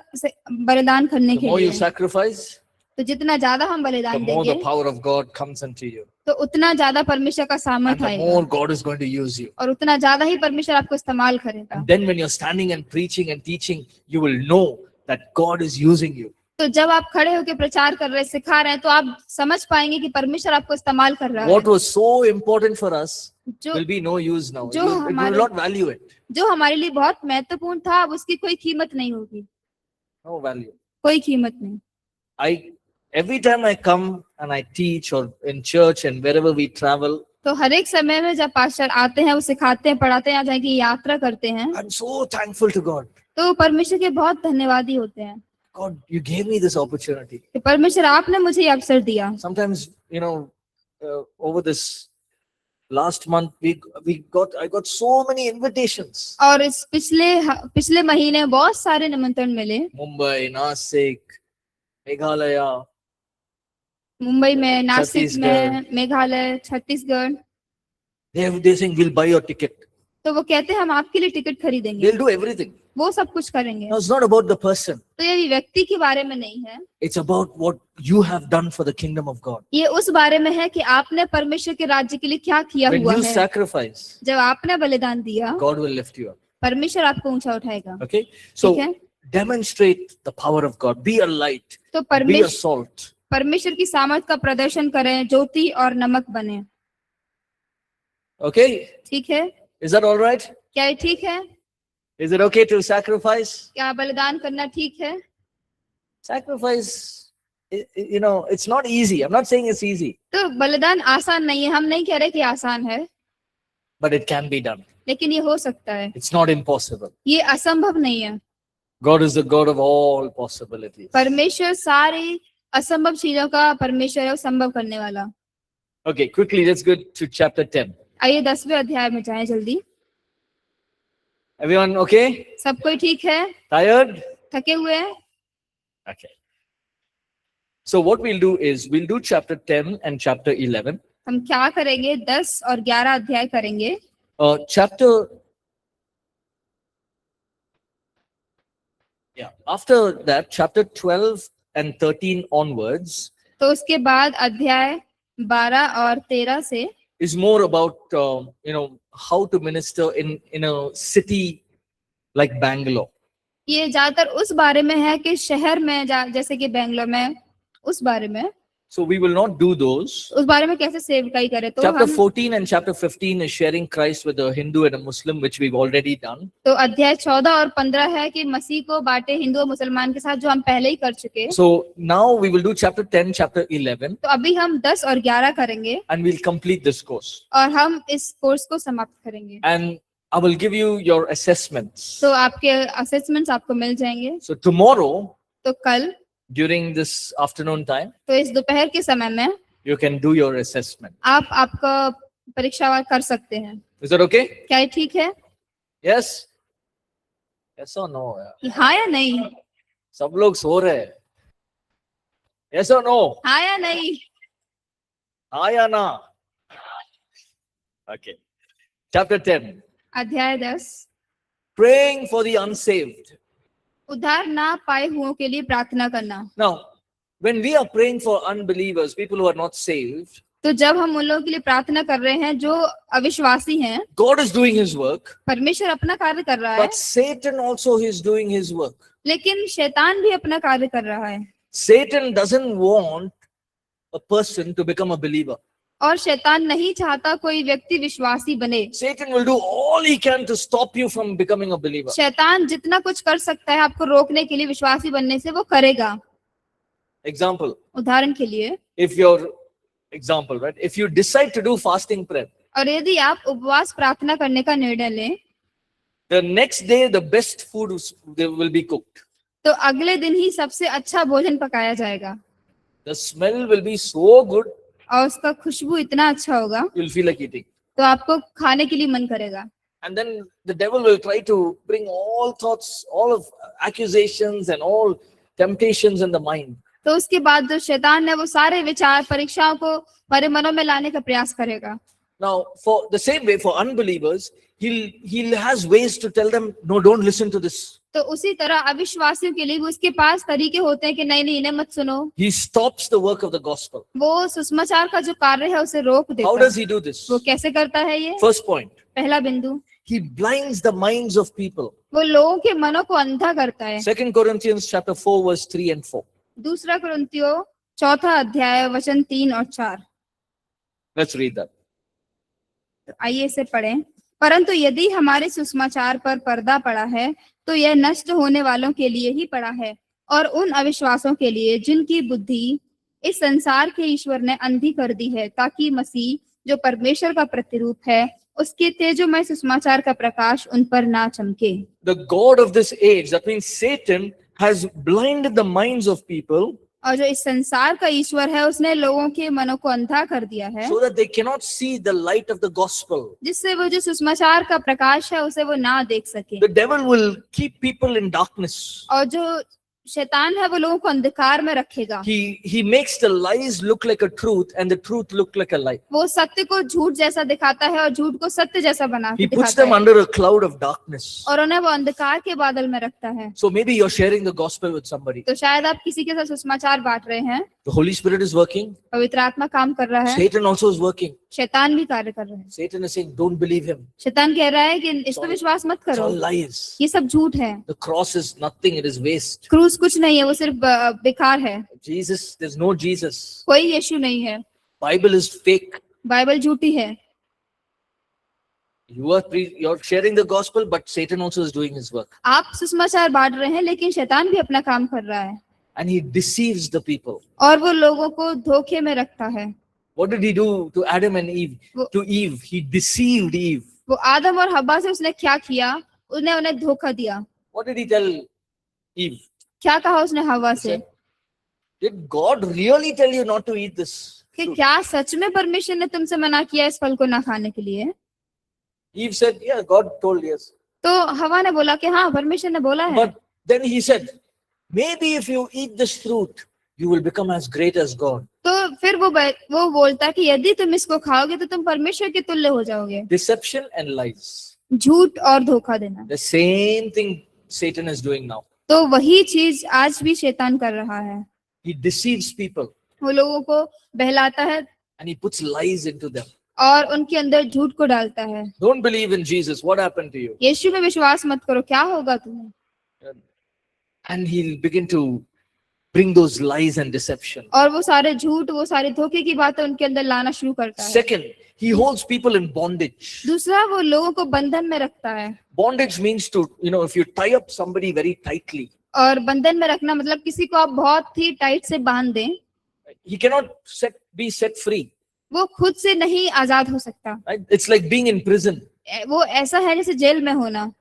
Speaker 2: बलिदान करने
Speaker 1: The
Speaker 2: के
Speaker 1: more you
Speaker 2: लिए।
Speaker 1: sacrifice,
Speaker 2: तो जितना ज्यादा हम
Speaker 1: the
Speaker 2: बलिदान
Speaker 1: more
Speaker 2: देंगे
Speaker 1: the power of God comes into you.
Speaker 2: तो उतना ज्यादा परमेश्वर का
Speaker 1: And
Speaker 2: सामर्थ
Speaker 1: the
Speaker 2: आएगा
Speaker 1: more God is going to use you.
Speaker 2: और उतना ज्यादा ही परमेश्वर आपको इस्तेमाल करेगा।
Speaker 1: And then when you're standing and preaching and teaching, you will know that God is using you.
Speaker 2: तो जब आप खड़े होकर प्रचार कर रहे, सिखा रहे हैं, तो आप समझ पाएंगे कि परमेश्वर आपको इस्तेमाल कर रहा
Speaker 1: What
Speaker 2: है।
Speaker 1: was so important for us
Speaker 2: जो
Speaker 1: will be no use now.
Speaker 2: जो
Speaker 1: You will
Speaker 2: हमारे-
Speaker 1: not value it.
Speaker 2: जो हमारे लिए बहुत महत्वपूर्ण था, अब उसकी कोई कीमत नहीं होगी,
Speaker 1: No value.
Speaker 2: कोई कीमत नहीं।
Speaker 1: Every time I come and I teach or in church and wherever we travel,
Speaker 2: तो हर एक समय में जब पास्टर आते हैं, वो सिखाते हैं, पढ़ाते हैं, जहाँ की यात्रा करते हैं,
Speaker 1: I'm so thankful to God.
Speaker 2: तो परमेश्वर के बहुत धन्यवादी होते हैं
Speaker 1: God, you gave me this opportunity.
Speaker 2: कि परमेश्वर आपने मुझे ये अवसर दिया।
Speaker 1: Sometimes, over this last month, I got so many invitations.
Speaker 2: और इस पिछले महीने बहुत सारे निमंत्रण मिले।
Speaker 1: Mumbai, Nasik, Meghalaya,
Speaker 2: मुंबई में, नासिक
Speaker 1: छत्तीसगढ़।
Speaker 2: में, Meghalaya, Chhattisgarh.
Speaker 1: they're saying, we'll buy your ticket.
Speaker 2: तो वो कहते हैं हम आपके लिए टिकट खरीदेंगे,
Speaker 1: They'll do everything.
Speaker 2: वो सब कुछ करेंगे।
Speaker 1: Now, it's not about the person.
Speaker 2: तो ये व्यक्ति के बारे में नहीं है,
Speaker 1: It's about what you have done for the kingdom of God.
Speaker 2: ये उस बारे में है कि आपने परमेश्वर के राज्य के लिए क्या किया
Speaker 1: When
Speaker 2: हुआ
Speaker 1: you
Speaker 2: है।
Speaker 1: sacrifice,
Speaker 2: जब आपने बलिदान दिया,
Speaker 1: God will lift you up.
Speaker 2: परमेश्वर आपको ऊंचा उठाएगा।
Speaker 1: Okay? So,
Speaker 2: ठीक है,
Speaker 1: demonstrate the power of God. Be a light.
Speaker 2: तो
Speaker 1: Be a salt.
Speaker 2: परमेश्वर की सामर्थ का प्रदर्शन करें, ज्योति और नमक बने।
Speaker 1: Okay?
Speaker 2: ठीक है,
Speaker 1: Is that all right?
Speaker 2: क्या ये ठीक है?
Speaker 1: Is it okay to sacrifice?
Speaker 2: क्या बलिदान करना ठीक है?
Speaker 1: Sacrifice, it's not easy. I'm not saying it's easy.
Speaker 2: तो बलिदान आसान नहीं है, हम नहीं कह रहे कि आसान है,
Speaker 1: but it can be done.
Speaker 2: लेकिन ये हो सकता है,
Speaker 1: It's not impossible.
Speaker 2: ये असंभव नहीं है।
Speaker 1: God is the God of all possibilities.
Speaker 2: परमेश्वर सारी असंभव चीजों का परमेश्वर है, वो संभव करने वाला।
Speaker 1: Okay, quickly, let's go to chapter 10.
Speaker 2: आइए 10वें अध्याय में जाएं जल्दी।
Speaker 1: Everyone okay?
Speaker 2: सब कोई ठीक है?
Speaker 1: Tired?
Speaker 2: थके हुए हैं?
Speaker 1: Okay. So what we'll do is we'll do chapter 10 and chapter 11.
Speaker 2: हम क्या करेंगे? 10 और 11 अध्याय करेंगे।
Speaker 1: After that, chapter 12 and 13 onwards
Speaker 2: तो उसके बाद अध्याय 12 और 13 से
Speaker 1: is more about how to minister in a city like Bangalore.
Speaker 2: ये ज्यादातर उस बारे में है कि शहर में जैसे कि बेंगलोर में, उस बारे में।
Speaker 1: So we will not do those.
Speaker 2: उस बारे में कैसे सेवकाई करें। तो
Speaker 1: Chapter
Speaker 2: हम
Speaker 1: 14 and chapter 15 is sharing Christ with a Hindu and a Muslim, which we've already done.
Speaker 2: तो अध्याय 14 और 15 है कि मसीह को बांटे हिंदू और मुसलमान के साथ, जो हम पहले ही कर चुके हैं।
Speaker 1: So now we will do chapter 10, chapter 11,
Speaker 2: तो अभी हम 10 और 11 करेंगे
Speaker 1: and we'll complete this course.
Speaker 2: और हम इस कोर्स को समाप्त करेंगे।
Speaker 1: And I will give you your assessments.
Speaker 2: तो आपके असेसमेंट्स आपको मिल जाएंगे।
Speaker 1: So tomorrow,
Speaker 2: तो कल
Speaker 1: during this afternoon time,
Speaker 2: तो इस दोपहर के समय में
Speaker 1: you can do your assessment.
Speaker 2: आप आपका परीक्षा कर सकते हैं।
Speaker 1: Is that okay?
Speaker 2: क्या ये ठीक है?
Speaker 1: Yes? Yes or no?
Speaker 2: हाँ या नहीं?
Speaker 1: सब लोग सो रहे हैं. Yes or no?
Speaker 2: हाँ या नहीं?
Speaker 1: हाँ या ना? Okay. Chapter 10.
Speaker 2: अध्याय 10।
Speaker 1: Praying for the unsaved.
Speaker 2: उद्धार ना पाए हुओं के लिए प्रार्थना करना।
Speaker 1: Now, when we are praying for unbelievers, people who are not saved,
Speaker 2: तो जब हम उन लोगों के लिए प्रार्थना कर रहे हैं जो अविश्वासी हैं,
Speaker 1: God is doing his work,
Speaker 2: परमेश्वर अपना कार्य कर रहा है,
Speaker 1: but Satan also is doing his work.
Speaker 2: लेकिन शैतान भी अपना कार्य कर रहा है।
Speaker 1: Satan doesn't want a person to become a believer.
Speaker 2: और शैतान नहीं चाहता कोई व्यक्ति विश्वासी बने।
Speaker 1: Satan will do all he can to stop you from becoming a believer.
Speaker 2: शैतान जितना कुछ कर सकता है आपको रोकने के लिए विश्वासी बनने से, वो करेगा।
Speaker 1: Example,
Speaker 2: उदाहरण के लिए,
Speaker 1: if you decide to do fasting prayer,
Speaker 2: और यदि आप उपवास प्रार्थना करने का निर्णय लें,
Speaker 1: the next day the best food will be cooked.
Speaker 2: तो अगले दिन ही सबसे अच्छा भोजन पकाया जाएगा
Speaker 1: The smell will be so good,
Speaker 2: और उसका खुशबू इतना अच्छा होगा,
Speaker 1: you'll feel like eating.
Speaker 2: तो आपको खाने के लिए मन करेगा।
Speaker 1: And then the devil will try to bring all thoughts, all of accusations and all temptations in the mind.
Speaker 2: तो उसके बाद जो शैतान है वो सारे विचार परीक्षाओं को हमारे मनों में लाने का प्रयास करेगा।
Speaker 1: Now, for the same way, for unbelievers, he'll has ways to tell them, no, don't listen to this.
Speaker 2: तो उसी तरह अविश्वासियों के लिए भी उसके पास तरीके होते हैं कि नहीं नहीं, इन्हें मत सुनो।
Speaker 1: He stops the work of the gospel.
Speaker 2: वो सुसमाचार का जो कार्य है उसे रोक देता
Speaker 1: How
Speaker 2: है।
Speaker 1: does he do this?
Speaker 2: वो कैसे करता है ये?
Speaker 1: First point,
Speaker 2: पहला बिंदु,
Speaker 1: he blinds the minds of people.
Speaker 2: वो लोगों के मनों को अंधा करता है।
Speaker 1: 2 Corinthians chapter 4, verse 3 and 4.
Speaker 2: दूसरा कुरिन्थियों 4 अध्याय वचन 3 और 4।
Speaker 1: Let's read that.
Speaker 2: तो आइए इसे पढ़ें। परंतु यदि हमारे सुसमाचार पर पर्दा पड़ा है तो यह नष्ट होने वालों के लिए ही पड़ा है, और उन अविश्वासों के लिए जिनकी बुद्धि इस संसार के ईश्वर ने अंधी कर दी है, ताकि मसीह जो परमेश्वर का प्रतिरूप है उसके तेजोमय सुसमाचार का प्रकाश उन पर ना चमके।
Speaker 1: The God of this age, that means Satan, has blinded the minds of people
Speaker 2: और जो इस संसार का ईश्वर है उसने लोगों के मनों को अंधा कर दिया है,
Speaker 1: so that they cannot see the light of the gospel.
Speaker 2: जिससे वो जो सुसमाचार का प्रकाश है उसे वो ना देख सके।
Speaker 1: The devil will keep people in darkness.
Speaker 2: और जो शैतान है वो लोगों को अंधकार में रखेगा।
Speaker 1: He makes the lies look like a truth and the truth look like a lie.
Speaker 2: वो सत्य को झूठ जैसा दिखाता है और झूठ को सत्य जैसा बना के
Speaker 1: He puts
Speaker 2: दिखाता
Speaker 1: them
Speaker 2: है,
Speaker 1: under a cloud of darkness.
Speaker 2: और उन्हें वो अंधकार के बादल में रखता है।
Speaker 1: So maybe you're sharing the gospel with somebody.
Speaker 2: तो शायद आप किसी के साथ सुसमाचार बांट रहे हैं,
Speaker 1: The Holy Spirit is working.
Speaker 2: पवित्र आत्मा काम कर रहा है,
Speaker 1: Satan also is working.
Speaker 2: शैतान भी कार्य कर रहा है।
Speaker 1: Satan is saying, don't believe him.
Speaker 2: शैतान कह रहा है कि इस पर विश्वास मत
Speaker 1: It's
Speaker 2: करो,
Speaker 1: all lies.
Speaker 2: ये सब झूठ है।
Speaker 1: The cross is nothing. It is waste.
Speaker 2: क्रूस कुछ नहीं है, वो सिर्फ बेकार है।
Speaker 1: Jesus, there's no Jesus.
Speaker 2: कोई यीशु नहीं है,
Speaker 1: Bible is fake.
Speaker 2: बाइबल झूठी है।
Speaker 1: You're sharing the gospel, but Satan also is doing his work.
Speaker 2: आप सुसमाचार बांट रहे हैं लेकिन शैतान भी अपना काम कर रहा है,
Speaker 1: And he deceives the people.
Speaker 2: और वो लोगों को धोखे में रखता है।
Speaker 1: What did he do to Adam and Eve?
Speaker 2: Wo-
Speaker 1: To Eve, he deceived Eve.
Speaker 2: वो आदम और हव्वा से उसने क्या किया, उसने उन्हें धोखा दिया।
Speaker 1: What did he tell Eve?
Speaker 2: क्या कहा उसने हव्वा
Speaker 1: He
Speaker 2: से
Speaker 1: said, did God really tell you not to eat this
Speaker 2: कि
Speaker 1: fruit?
Speaker 2: क्या सच में परमेश्वर ने तुमसे मना किया इस फल को ना खाने के लिए?
Speaker 1: Eve said, yeah, God told yes.
Speaker 2: तो हवा ने बोला कि हाँ परमेश्वर ने बोला है।
Speaker 1: But then he said, maybe if you eat this fruit, you will become as great as God.
Speaker 2: तो फिर वो बोलता कि यदि तुम इसको खाओगे तो तुम परमेश्वर के तुल्य हो जाओगे।
Speaker 1: Deception and lies.
Speaker 2: झूठ और धोखा देना।
Speaker 1: The same thing Satan is doing now.
Speaker 2: तो वही चीज आज भी शैतान कर रहा है।
Speaker 1: He deceives people
Speaker 2: वो लोगों को बहलाता है
Speaker 1: and he puts lies into them.
Speaker 2: और उनके अंदर झूठ को डालता है।
Speaker 1: Don't believe in Jesus. What happened to you?
Speaker 2: यीशु में विश्वास मत करो, क्या होगा तुम्हें?
Speaker 1: And he'll begin to bring those lies and deception.
Speaker 2: और वो सारे झूठ, वो सारे धोखे की बातें उनके अंदर लाना शुरू करता है।
Speaker 1: Second, he holds people in bondage.
Speaker 2: दूसरा, वो लोगों को बंधन में रखता है।
Speaker 1: Bondage means to, if you tie up somebody very tightly,
Speaker 2: और बंधन में रखना मतलब किसी को आप बहुत ही टाइट से बांध दें,
Speaker 1: he cannot be set free.
Speaker 2: वो खुद से नहीं आजाद हो सकता।
Speaker 1: Right? It's like being in prison.
Speaker 2: वो ऐसा है जैसे जेल में होना।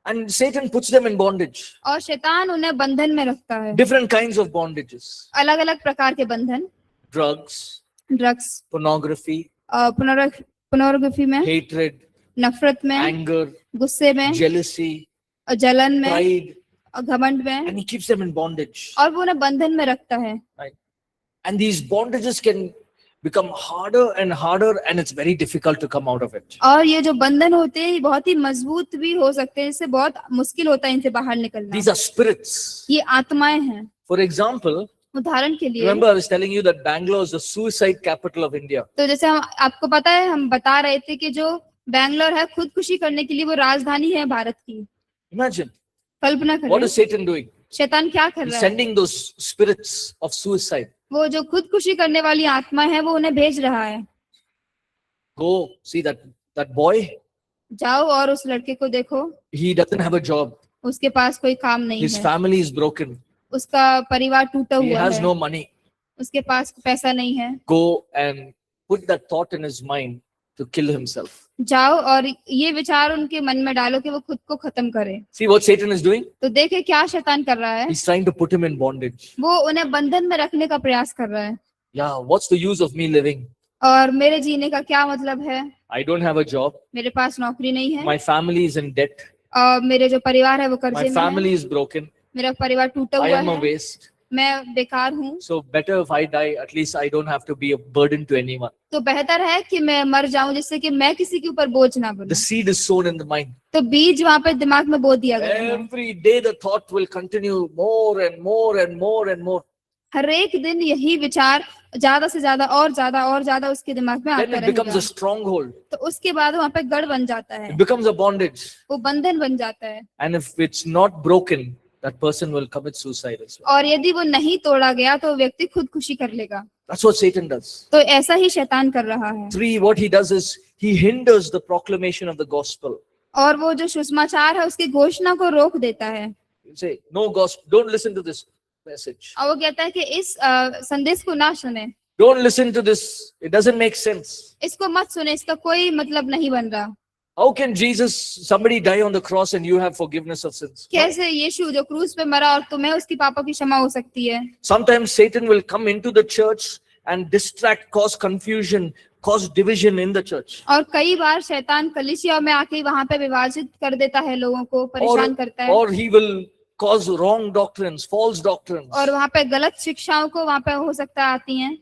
Speaker 1: And Satan puts them in bondage.
Speaker 2: और शैतान उन्हें बंधन में रखता है।
Speaker 1: Different kinds of bondages.
Speaker 2: अलग अलग प्रकार के बंधन,
Speaker 1: Drugs,
Speaker 2: ड्रग्स,
Speaker 1: pornography,
Speaker 2: पुनर्ग्रफी में,
Speaker 1: hatred,
Speaker 2: नफरत में,
Speaker 1: anger,
Speaker 2: गुस्से में,
Speaker 1: jealousy,
Speaker 2: और जलन में,
Speaker 1: pride,
Speaker 2: और घमंड में,
Speaker 1: and he keeps them in bondage.
Speaker 2: और वो उन्हें बंधन में रखता है।
Speaker 1: Right? And these bondages can become harder and harder, and it's very difficult to come out of it.
Speaker 2: और ये जो बंधन होते हैं ये बहुत ही मजबूत भी हो सकते हैं, इससे बहुत मुश्किल होता है इनसे बाहर निकलना।
Speaker 1: These are spirits.
Speaker 2: ये आत्माएं हैं।
Speaker 1: For example,
Speaker 2: उदाहरण के लिए,
Speaker 1: remember I was telling you that Bangalore is the suicide capital of India.
Speaker 2: तो जैसे आपको पता है, हम बता रहे थे कि जो बैंगलोर है खुदकुशी करने के लिए वो राजधानी है भारत की।
Speaker 1: Imagine,
Speaker 2: कल्पना
Speaker 1: what
Speaker 2: करें,
Speaker 1: is Satan doing?
Speaker 2: शैतान क्या कर
Speaker 1: He's
Speaker 2: रहा है?
Speaker 1: sending those spirits of suicide.
Speaker 2: वो जो खुदकुशी करने वाली आत्मा है वो उन्हें भेज रहा है।
Speaker 1: Go see that boy.
Speaker 2: जाओ और उस लड़के को देखो,
Speaker 1: He doesn't have a job.
Speaker 2: उसके पास कोई काम नहीं
Speaker 1: His
Speaker 2: है,
Speaker 1: family is broken.
Speaker 2: उसका परिवार टूटा
Speaker 1: He
Speaker 2: हुआ
Speaker 1: has
Speaker 2: है,
Speaker 1: no money.
Speaker 2: उसके पास पैसा नहीं है।
Speaker 1: Go and put that thought in his mind to kill himself.
Speaker 2: जाओ और ये विचार उनके मन में डालो कि वो खुद को खत्म करे।
Speaker 1: See what Satan is doing?
Speaker 2: तो देखे क्या शैतान कर रहा है,
Speaker 1: He's trying to put him in bondage.
Speaker 2: वो उन्हें बंधन में रखने का प्रयास कर रहा है।
Speaker 1: Yeah, what's the use of me living?
Speaker 2: और मेरे जीने का क्या मतलब है,
Speaker 1: I don't have a job.
Speaker 2: मेरे पास नौकरी नहीं है,
Speaker 1: My family is in debt.
Speaker 2: और मेरे जो परिवार है वो
Speaker 1: My
Speaker 2: कर्जे में है,
Speaker 1: family is broken.
Speaker 2: मेरा परिवार टूटा
Speaker 1: I
Speaker 2: हुआ
Speaker 1: am a
Speaker 2: है,
Speaker 1: waste.
Speaker 2: मैं बेकार हूँ।
Speaker 1: So better if I die, at least I don't have to be a burden to anyone.
Speaker 2: तो बेहतर है कि मैं मर जाऊं जिससे कि मैं किसी के ऊपर बोझ ना बनूं।
Speaker 1: The seed is sown in the mind.
Speaker 2: तो बीज वहां पे दिमाग में बो दिया गया है।
Speaker 1: Every day the thought will continue more and more and more and more.
Speaker 2: हर एक दिन यही विचार ज्यादा से ज्यादा और ज्यादा और ज्यादा उसके दिमाग में
Speaker 1: Then
Speaker 2: आता
Speaker 1: it becomes a
Speaker 2: रहेगा।
Speaker 1: stronghold.
Speaker 2: तो उसके बाद वहां पे गढ़ बन जाता है,
Speaker 1: It becomes a bondage.
Speaker 2: वो बंधन बन जाता है।
Speaker 1: And if it's not broken, that person will commit suicide as well.
Speaker 2: और यदि वो नहीं तोड़ा गया तो व्यक्ति खुदकुशी कर लेगा।
Speaker 1: That's what Satan does.
Speaker 2: तो ऐसा ही शैतान कर रहा है।
Speaker 1: 3, what he does is he hinders the proclamation of the gospel.
Speaker 2: और वो जो सुसमाचार है उसकी घोषणा को रोक देता है।
Speaker 1: You say, no gospel, don't listen to this message.
Speaker 2: और वो कहता है कि इस संदेश को ना सुने,
Speaker 1: Don't listen to this. It doesn't make sense.
Speaker 2: इसको मत सुने, इसका कोई मतलब नहीं बन रहा।
Speaker 1: How can somebody die on the cross and you have forgiveness of sins?
Speaker 2: कैसे यीशु जो क्रूस पे मरा और तुम्हें उसकी पापों की क्षमा हो सकती है?
Speaker 1: Sometimes Satan will come into the church and distract, cause confusion, cause division in the church.
Speaker 2: और कई बार शैतान कलीसिया में आके वहां पे विभाजित कर देता है, लोगों को परेशान करता है।
Speaker 1: Or he will cause wrong doctrines, false doctrines.
Speaker 2: और वहां पे गलत शिक्षाओं को वहां पे हो सकता है आती हैं।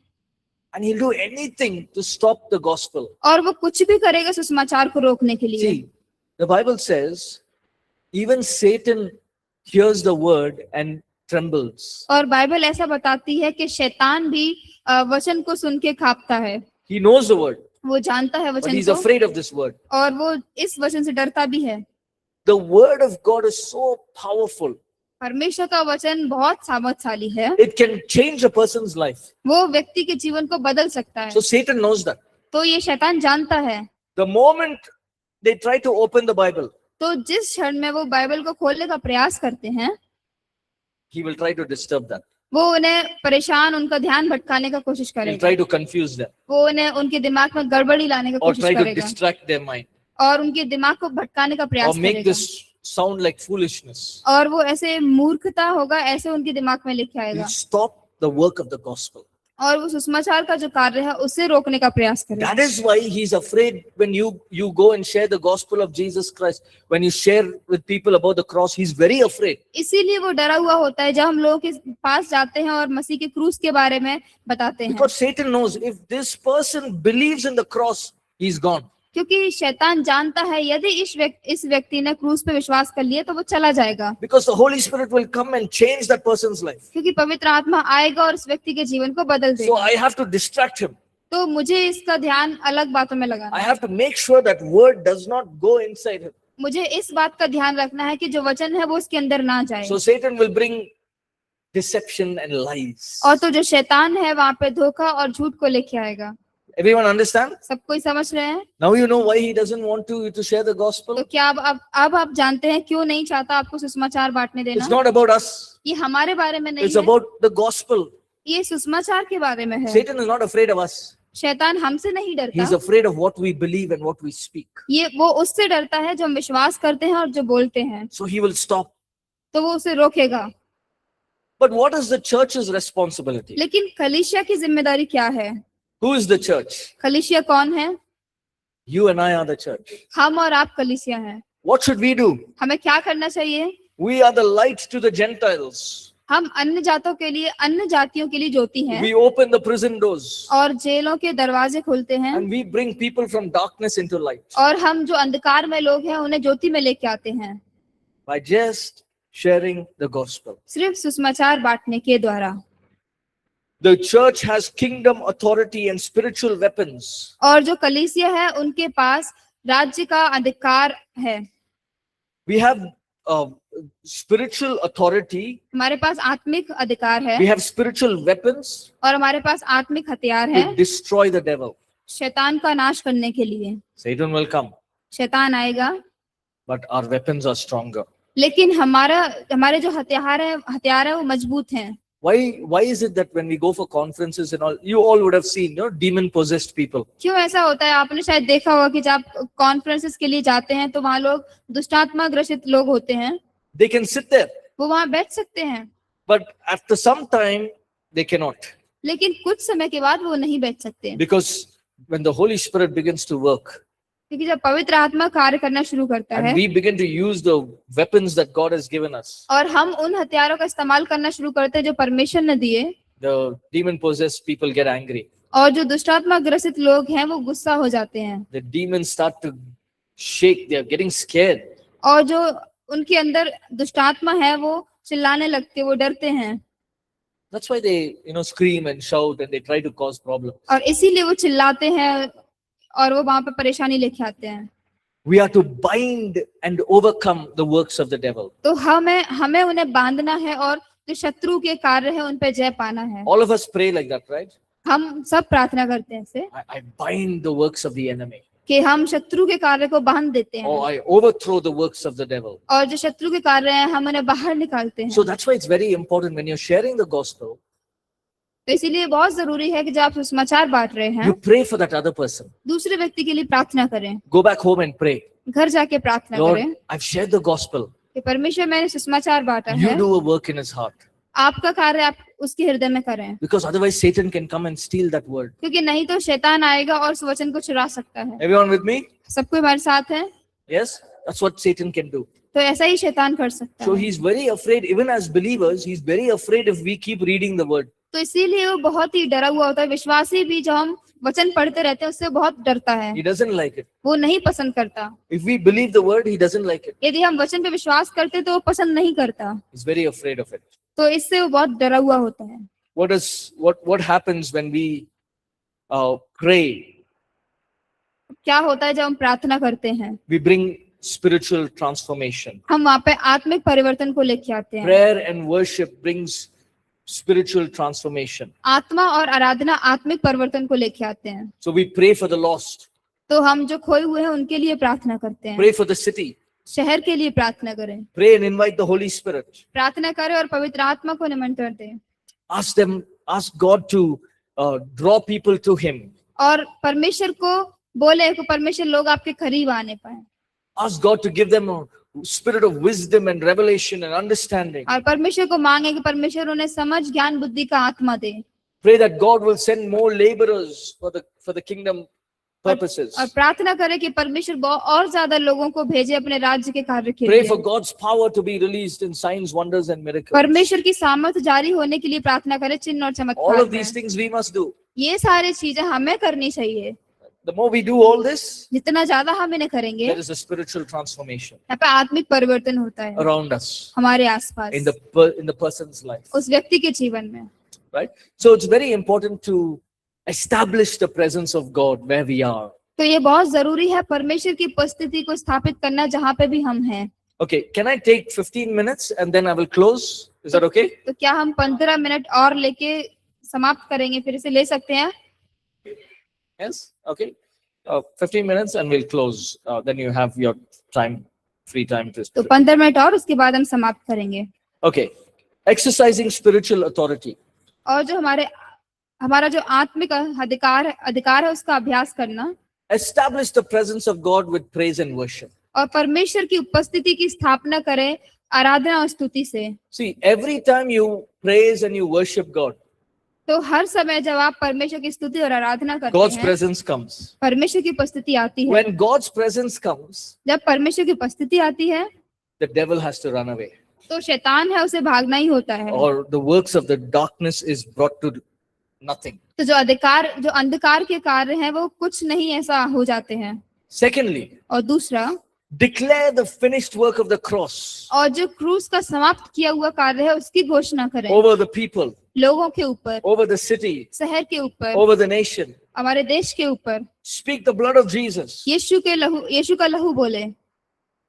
Speaker 1: And he'll do anything to stop the gospel.
Speaker 2: और वो कुछ भी करेगा सुसमाचार को रोकने के लिए।
Speaker 1: See, the Bible says, even Satan hears the word and trembles.
Speaker 2: और बाइबल ऐसा बताती है कि शैतान भी वचन को सुन के कांपता है।
Speaker 1: He knows the word,
Speaker 2: वो जानता है
Speaker 1: but
Speaker 2: वचन
Speaker 1: he's
Speaker 2: को,
Speaker 1: afraid of this word.
Speaker 2: और वो इस वचन से डरता भी है।
Speaker 1: The word of God is so powerful.
Speaker 2: परमेश्वर का वचन बहुत सामर्थशाली है,
Speaker 1: It can change a person's life.
Speaker 2: वो व्यक्ति के जीवन को बदल सकता है।
Speaker 1: So Satan knows that.
Speaker 2: तो ये शैतान जानता है।
Speaker 1: The moment they try to open the Bible,
Speaker 2: तो जिस क्षण में वो बाइबल को खोलने का प्रयास करते हैं,
Speaker 1: he will try to disturb that.
Speaker 2: वो उन्हें परेशान, उनका ध्यान भटकाने का कोशिश
Speaker 1: He'll
Speaker 2: करेगा,
Speaker 1: try to confuse them
Speaker 2: वो उन्हें उनके दिमाग में गड़बड़ी लाने का
Speaker 1: or
Speaker 2: कोशिश
Speaker 1: try to
Speaker 2: करेगा,
Speaker 1: distract their mind.
Speaker 2: और उनके दिमाग को भटकाने का
Speaker 1: or
Speaker 2: प्रयास
Speaker 1: make
Speaker 2: करेगा
Speaker 1: this sound like foolishness.
Speaker 2: और वो ऐसे मूर्खता होगा, ऐसे उनके दिमाग में लेके
Speaker 1: He'll
Speaker 2: आएगा
Speaker 1: stop the work of the gospel.
Speaker 2: और वो सुसमाचार का जो कार्य है उससे रोकने का प्रयास करेगा।
Speaker 1: That is why he's afraid when you go and share the gospel of Jesus Christ. When you share with people about the cross, he's very afraid.
Speaker 2: इसीलिए वो डरा हुआ होता है जब हम लोगों के पास जाते हैं और मसीह के क्रूस के बारे में बताते हैं,
Speaker 1: Because Satan knows if this person believes in the cross, he's gone.
Speaker 2: क्योंकि शैतान जानता है यदि इस व्यक्ति ने क्रूस पे विश्वास कर लिया तो वो चला जाएगा,
Speaker 1: Because the Holy Spirit will come and change that person's life.
Speaker 2: क्योंकि पवित्र आत्मा आएगा और उस व्यक्ति के जीवन को बदल
Speaker 1: So
Speaker 2: देगा।
Speaker 1: I have to distract him.
Speaker 2: तो मुझे इसका ध्यान अलग बातों में लगाना
Speaker 1: I
Speaker 2: है।
Speaker 1: have to make sure that word does not go inside him.
Speaker 2: मुझे इस बात का ध्यान रखना है कि जो वचन है वो उसके अंदर ना जाए।
Speaker 1: So Satan will bring deception and lies.
Speaker 2: और तो जो शैतान है वहां पे धोखा और झूठ को लेके आएगा।
Speaker 1: Everyone understand?
Speaker 2: सब कोई समझ रहे हैं?
Speaker 1: Now you know why he doesn't want you to share the gospel.
Speaker 2: तो क्या अब आप जानते हैं क्यों नहीं चाहता आपको सुसमाचार बांटने
Speaker 1: It's
Speaker 2: देना?
Speaker 1: not about us.
Speaker 2: ये हमारे बारे में नहीं
Speaker 1: It's
Speaker 2: है,
Speaker 1: about the gospel.
Speaker 2: ये सुसमाचार के बारे में है।
Speaker 1: Satan is not afraid of us.
Speaker 2: शैतान हमसे नहीं
Speaker 1: He's
Speaker 2: डरता,
Speaker 1: afraid of what we believe and what we speak.
Speaker 2: वो उससे डरता है जो हम विश्वास करते हैं और जो बोलते हैं,
Speaker 1: So he will stop.
Speaker 2: तो वो उसे रोकेगा।
Speaker 1: But what is the church's responsibility?
Speaker 2: लेकिन कलीसिया की जिम्मेदारी क्या है?
Speaker 1: Who is the church?
Speaker 2: कलीसिया कौन है?
Speaker 1: You and I are the church.
Speaker 2: हम और आप कलीसिया हैं।
Speaker 1: What should we do?
Speaker 2: हमें क्या करना चाहिए?
Speaker 1: We are the light to the Gentiles.
Speaker 2: हम अन्य जातों के लिए, अन्य जातियों के लिए ज्योति हैं
Speaker 1: We open the prison doors
Speaker 2: और जेलों के दरवाजे खोलते हैं
Speaker 1: and we bring people from darkness into light
Speaker 2: और हम जो अंधकार में लोग हैं उन्हें ज्योति में लेके आते हैं
Speaker 1: by just sharing the gospel.
Speaker 2: सिर्फ सुसमाचार बांटने के द्वारा।
Speaker 1: The church has kingdom authority and spiritual weapons.
Speaker 2: और जो कलीसिया है उनके पास राज्य का अधिकार है।
Speaker 1: We have spiritual authority.
Speaker 2: हमारे पास आत्मिक अधिकार है
Speaker 1: We have spiritual weapons
Speaker 2: और हमारे पास आत्मिक हथियार है
Speaker 1: to destroy the devil.
Speaker 2: शैतान का नाश करने के लिए।
Speaker 1: Satan will come,
Speaker 2: शैतान आएगा,
Speaker 1: but our weapons are stronger.
Speaker 2: लेकिन हमारे जो हथियार है वो मजबूत हैं।
Speaker 1: Why is it that when we go for conferences and all, you all would have seen, demon possessed people.
Speaker 2: क्यों ऐसा होता है? आपने शायद देखा होगा कि जब आप कॉन्फ्रेंसेस के लिए जाते हैं तो वहाँ लोग दुष्टात्मा ग्रसित लोग होते हैं,
Speaker 1: They can sit there,
Speaker 2: वो वहाँ बैठ सकते हैं,
Speaker 1: but after some time they cannot,
Speaker 2: लेकिन कुछ समय के बाद वो नहीं बैठ सकते,
Speaker 1: because when the Holy Spirit begins to work
Speaker 2: क्योंकि जब पवित्र आत्मा कार्य करना शुरू करता है
Speaker 1: and we begin to use the weapons that God has given us,
Speaker 2: और हम उन हथियारों का इस्तेमाल करना शुरू करते हैं जो परमेश्वर ने दिए,
Speaker 1: the demon possessed people get angry.
Speaker 2: और जो दुष्टात्मा ग्रसित लोग हैं वो गुस्सा हो जाते हैं
Speaker 1: The demons start to shake, they are getting scared.
Speaker 2: और जो उनके अंदर दुष्टात्मा है वो चिल्लाने लगते, वो डरते हैं
Speaker 1: That's why they, scream and shout and they try to cause problems.
Speaker 2: और इसीलिए वो चिल्लाते हैं और वो वहां पे परेशानी लेके आते हैं।
Speaker 1: We are to bind and overcome the works of the devil.
Speaker 2: तो हमें उन्हें बांधना है और जो शत्रु के कार्य है उन पे जय पाना है।
Speaker 1: All of us pray like that, right?
Speaker 2: हम सब प्रार्थना करते हैं ऐसे
Speaker 1: I bind the works of the enemy.
Speaker 2: कि हम शत्रु के कार्य को बांध देते
Speaker 1: Or
Speaker 2: हैं
Speaker 1: I overthrow the works of the devil.
Speaker 2: और जो शत्रु के कार्य हैं हम उन्हें बाहर निकालते हैं।
Speaker 1: So that's why it's very important when you're sharing the gospel,
Speaker 2: तो इसीलिए बहुत जरूरी है कि जब आप सुसमाचार बांट रहे हैं
Speaker 1: you pray for that other person.
Speaker 2: दूसरे व्यक्ति के लिए प्रार्थना करें,
Speaker 1: Go back home and pray.
Speaker 2: घर जाके प्रार्थना
Speaker 1: Lord,
Speaker 2: करें
Speaker 1: I've shared the gospel.
Speaker 2: कि परमेश्वर मैंने सुसमाचार बांटा
Speaker 1: You
Speaker 2: है,
Speaker 1: do a work in his heart.
Speaker 2: आपका कार्य आप उसके हृदय में करें,
Speaker 1: Because otherwise Satan can come and steal that word.
Speaker 2: क्योंकि नहीं तो शैतान आएगा और उस वचन को चुरा सकता है।
Speaker 1: Everyone with me?
Speaker 2: सबको हमारे साथ है,
Speaker 1: Yes? That's what Satan can do.
Speaker 2: तो ऐसा ही शैतान कर सकता
Speaker 1: So
Speaker 2: है।
Speaker 1: he's very afraid, even as believers, he's very afraid if we keep reading the word.
Speaker 2: तो इसीलिए वो बहुत ही डरा हुआ होता है। विश्वासी भी जो हम वचन पढ़ते रहते हैं उससे बहुत डरता है,
Speaker 1: He doesn't like it.
Speaker 2: वो नहीं पसंद करता।
Speaker 1: If we believe the word, he doesn't like it.
Speaker 2: यदि हम वचन पे विश्वास करते तो वो पसंद नहीं करता,
Speaker 1: He's very afraid of it.
Speaker 2: तो इससे वो बहुत डरा हुआ होता है।
Speaker 1: What happens when we pray?
Speaker 2: क्या होता है जब हम प्रार्थना करते हैं?
Speaker 1: We bring spiritual transformation.
Speaker 2: हम वहाँ पे आत्मिक परिवर्तन को लेके आते हैं।
Speaker 1: Prayer and worship brings spiritual transformation.
Speaker 2: आत्मा और आराधना आत्मिक परिवर्तन को लेके आते हैं।
Speaker 1: So we pray for the lost,
Speaker 2: तो हम जो खोए हुए हैं उनके लिए प्रार्थना करते हैं,
Speaker 1: pray for the city,
Speaker 2: शहर के लिए प्रार्थना करें,
Speaker 1: pray and invite the Holy Spirit.
Speaker 2: प्रार्थना करें और पवित्र आत्मा को निमंत्रण दें
Speaker 1: Ask God to draw people to Him.
Speaker 2: और परमेश्वर को बोले कि परमेश्वर लोग आपके करीब आने पाए,
Speaker 1: Ask God to give them a spirit of wisdom and revelation and understanding.
Speaker 2: और परमेश्वर को मांगे कि परमेश्वर उन्हें समझ ज्ञान बुद्धि का आत्मा दे,
Speaker 1: Pray that God will send more laborers for the kingdom purposes.
Speaker 2: और प्रार्थना करे कि परमेश्वर और ज्यादा लोगों को भेजे अपने राज्य के कार्य के
Speaker 1: Pray
Speaker 2: लिए।
Speaker 1: for God's power to be released in signs, wonders and miracles.
Speaker 2: परमेश्वर की सामर्थ जारी होने के लिए प्रार्थना करे, चिन्ह और
Speaker 1: All
Speaker 2: चमत्कार
Speaker 1: of these
Speaker 2: में।
Speaker 1: things we must do.
Speaker 2: ये सारी चीजें हमें करनी चाहिए।
Speaker 1: The more we do all this,
Speaker 2: जितना ज्यादा हम इन्हें करेंगे,
Speaker 1: there is a spiritual transformation
Speaker 2: यहाँ पे आत्मिक परिवर्तन होता है
Speaker 1: around us
Speaker 2: हमारे आसपास,
Speaker 1: in the person's life,
Speaker 2: उस व्यक्ति के जीवन में।
Speaker 1: right? So it's very important to establish the presence of God where we are.
Speaker 2: तो ये बहुत जरूरी है परमेश्वर की उपस्थिति को स्थापित करना जहाँ पे भी हम हैं।
Speaker 1: Okay, can I take 15 minutes and then I will close? Is that okay?
Speaker 2: तो क्या हम 15 मिनट और लेके समाप्त करेंगे, फिर इसे ले सकते हैं?
Speaker 1: Yes? Okay. 15 minutes and we'll close. Then you have your time, free time to.
Speaker 2: तो 15 मिनट और उसके बाद हम समाप्त करेंगे।
Speaker 1: Okay. Exercising spiritual authority.
Speaker 2: और जो हमारा जो आत्मिक अधिकार है उसका अभ्यास करना,
Speaker 1: Establish the presence of God with praise and worship.
Speaker 2: और परमेश्वर की उपस्थिति की स्थापना करें आराधना और स्तुति से।
Speaker 1: See, every time you praise and you worship God,
Speaker 2: तो हर समय जब आप परमेश्वर की स्तुति और आराधना करते
Speaker 1: God's
Speaker 2: हैं,
Speaker 1: presence comes.
Speaker 2: परमेश्वर की उपस्थिति आती है।
Speaker 1: When God's presence comes,
Speaker 2: जब परमेश्वर की उपस्थिति आती है,
Speaker 1: the devil has to run away,
Speaker 2: तो शैतान है उसे भागना ही होता है,
Speaker 1: or the works of the darkness is brought to nothing.
Speaker 2: तो जो अंधकार के कार्य हैं वो कुछ नहीं ऐसा हो जाते हैं।
Speaker 1: Secondly,
Speaker 2: और दूसरा,
Speaker 1: declare the finished work of the cross
Speaker 2: और जो क्रूस का समाप्त किया हुआ कार्य है उसकी घोषणा करें
Speaker 1: over the people,
Speaker 2: लोगों के ऊपर,
Speaker 1: over the city,
Speaker 2: शहर के ऊपर,
Speaker 1: over the nation.
Speaker 2: हमारे देश के ऊपर।
Speaker 1: Speak the blood of Jesus.
Speaker 2: यीशु का लहू बोले।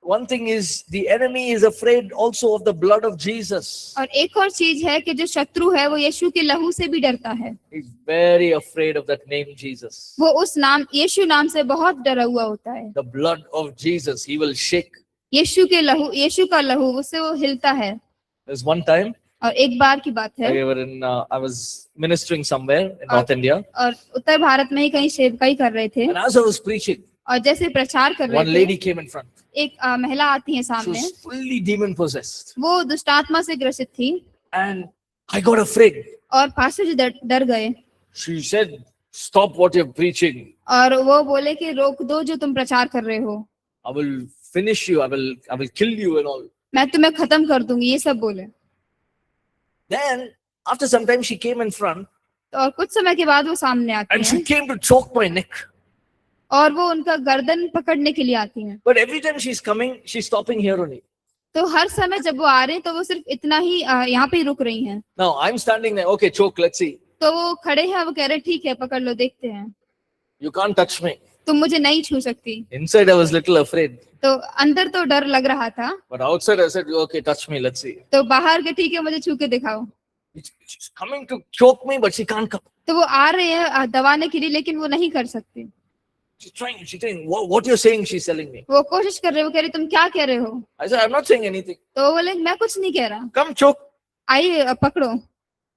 Speaker 1: One thing is, the enemy is afraid also of the blood of Jesus.
Speaker 2: और एक और चीज है कि जो शत्रु है वो यीशु के लहू से भी डरता है।
Speaker 1: He's very afraid of that name Jesus.
Speaker 2: वो उस नाम यीशु नाम से बहुत डरा हुआ होता है।
Speaker 1: The blood of Jesus, he will shake.
Speaker 2: यीशु का लहू उससे वो हिलता है।
Speaker 1: There's one time
Speaker 2: और एक बार की बात है,
Speaker 1: I was ministering somewhere in North India,
Speaker 2: और उत्तर भारत में ही कहीं सेवकाई कर रहे थे,
Speaker 1: and as I was preaching,
Speaker 2: और जैसे प्रचार कर
Speaker 1: one
Speaker 2: रहे
Speaker 1: lady
Speaker 2: थे,
Speaker 1: came in front.
Speaker 2: एक महिला आती है
Speaker 1: She
Speaker 2: सामने।
Speaker 1: was fully demon possessed,
Speaker 2: वो दुष्टात्मा से ग्रसित थी
Speaker 1: and I got afraid.
Speaker 2: और पास्टर जी डर गए,
Speaker 1: She said, "Stop what you're preaching.
Speaker 2: और वो बोले कि रोक दो जो तुम प्रचार कर रहे हो,
Speaker 1: I will finish you. I will kill you and all."
Speaker 2: मैं तुम्हें खत्म कर दूंगी, ये सब बोले।
Speaker 1: Then after some time, she came in front
Speaker 2: और कुछ समय के बाद वो सामने आती
Speaker 1: and she
Speaker 2: हैं
Speaker 1: came to choke my neck.
Speaker 2: और वो उनका गर्दन पकड़ने के लिए आती हैं।
Speaker 1: But every time she's coming, she's stopping here only.
Speaker 2: तो हर समय जब वो आ रहे हैं तो वो सिर्फ इतना ही यहाँ पे ही रुक रही हैं।
Speaker 1: Now I'm standing there. Okay, choke. Let's see.
Speaker 2: तो वो खड़े हैं, वो कह रहे ठीक है पकड़ लो, देखते हैं,
Speaker 1: You can't touch me.
Speaker 2: तुम मुझे नहीं छू सकती।
Speaker 1: Inside, I was little afraid.
Speaker 2: तो अंदर तो डर लग रहा था,
Speaker 1: But outside, I said, "Okay, touch me. Let's see."
Speaker 2: तो बाहर के ठीक है मुझे छू के दिखाओ।
Speaker 1: She's coming to choke me, but she can't come.
Speaker 2: तो वो आ रहे हैं दबाने के लिए, लेकिन वो नहीं कर सकती।
Speaker 1: She's trying. What you're saying, she's telling me.
Speaker 2: वो कोशिश कर रहे, वो कह रही तुम क्या कह रहे हो?
Speaker 1: I said, "I'm not saying anything.
Speaker 2: तो वो बोले मैं कुछ नहीं कह रहा,
Speaker 1: Come choke."
Speaker 2: आइए पकड़ो।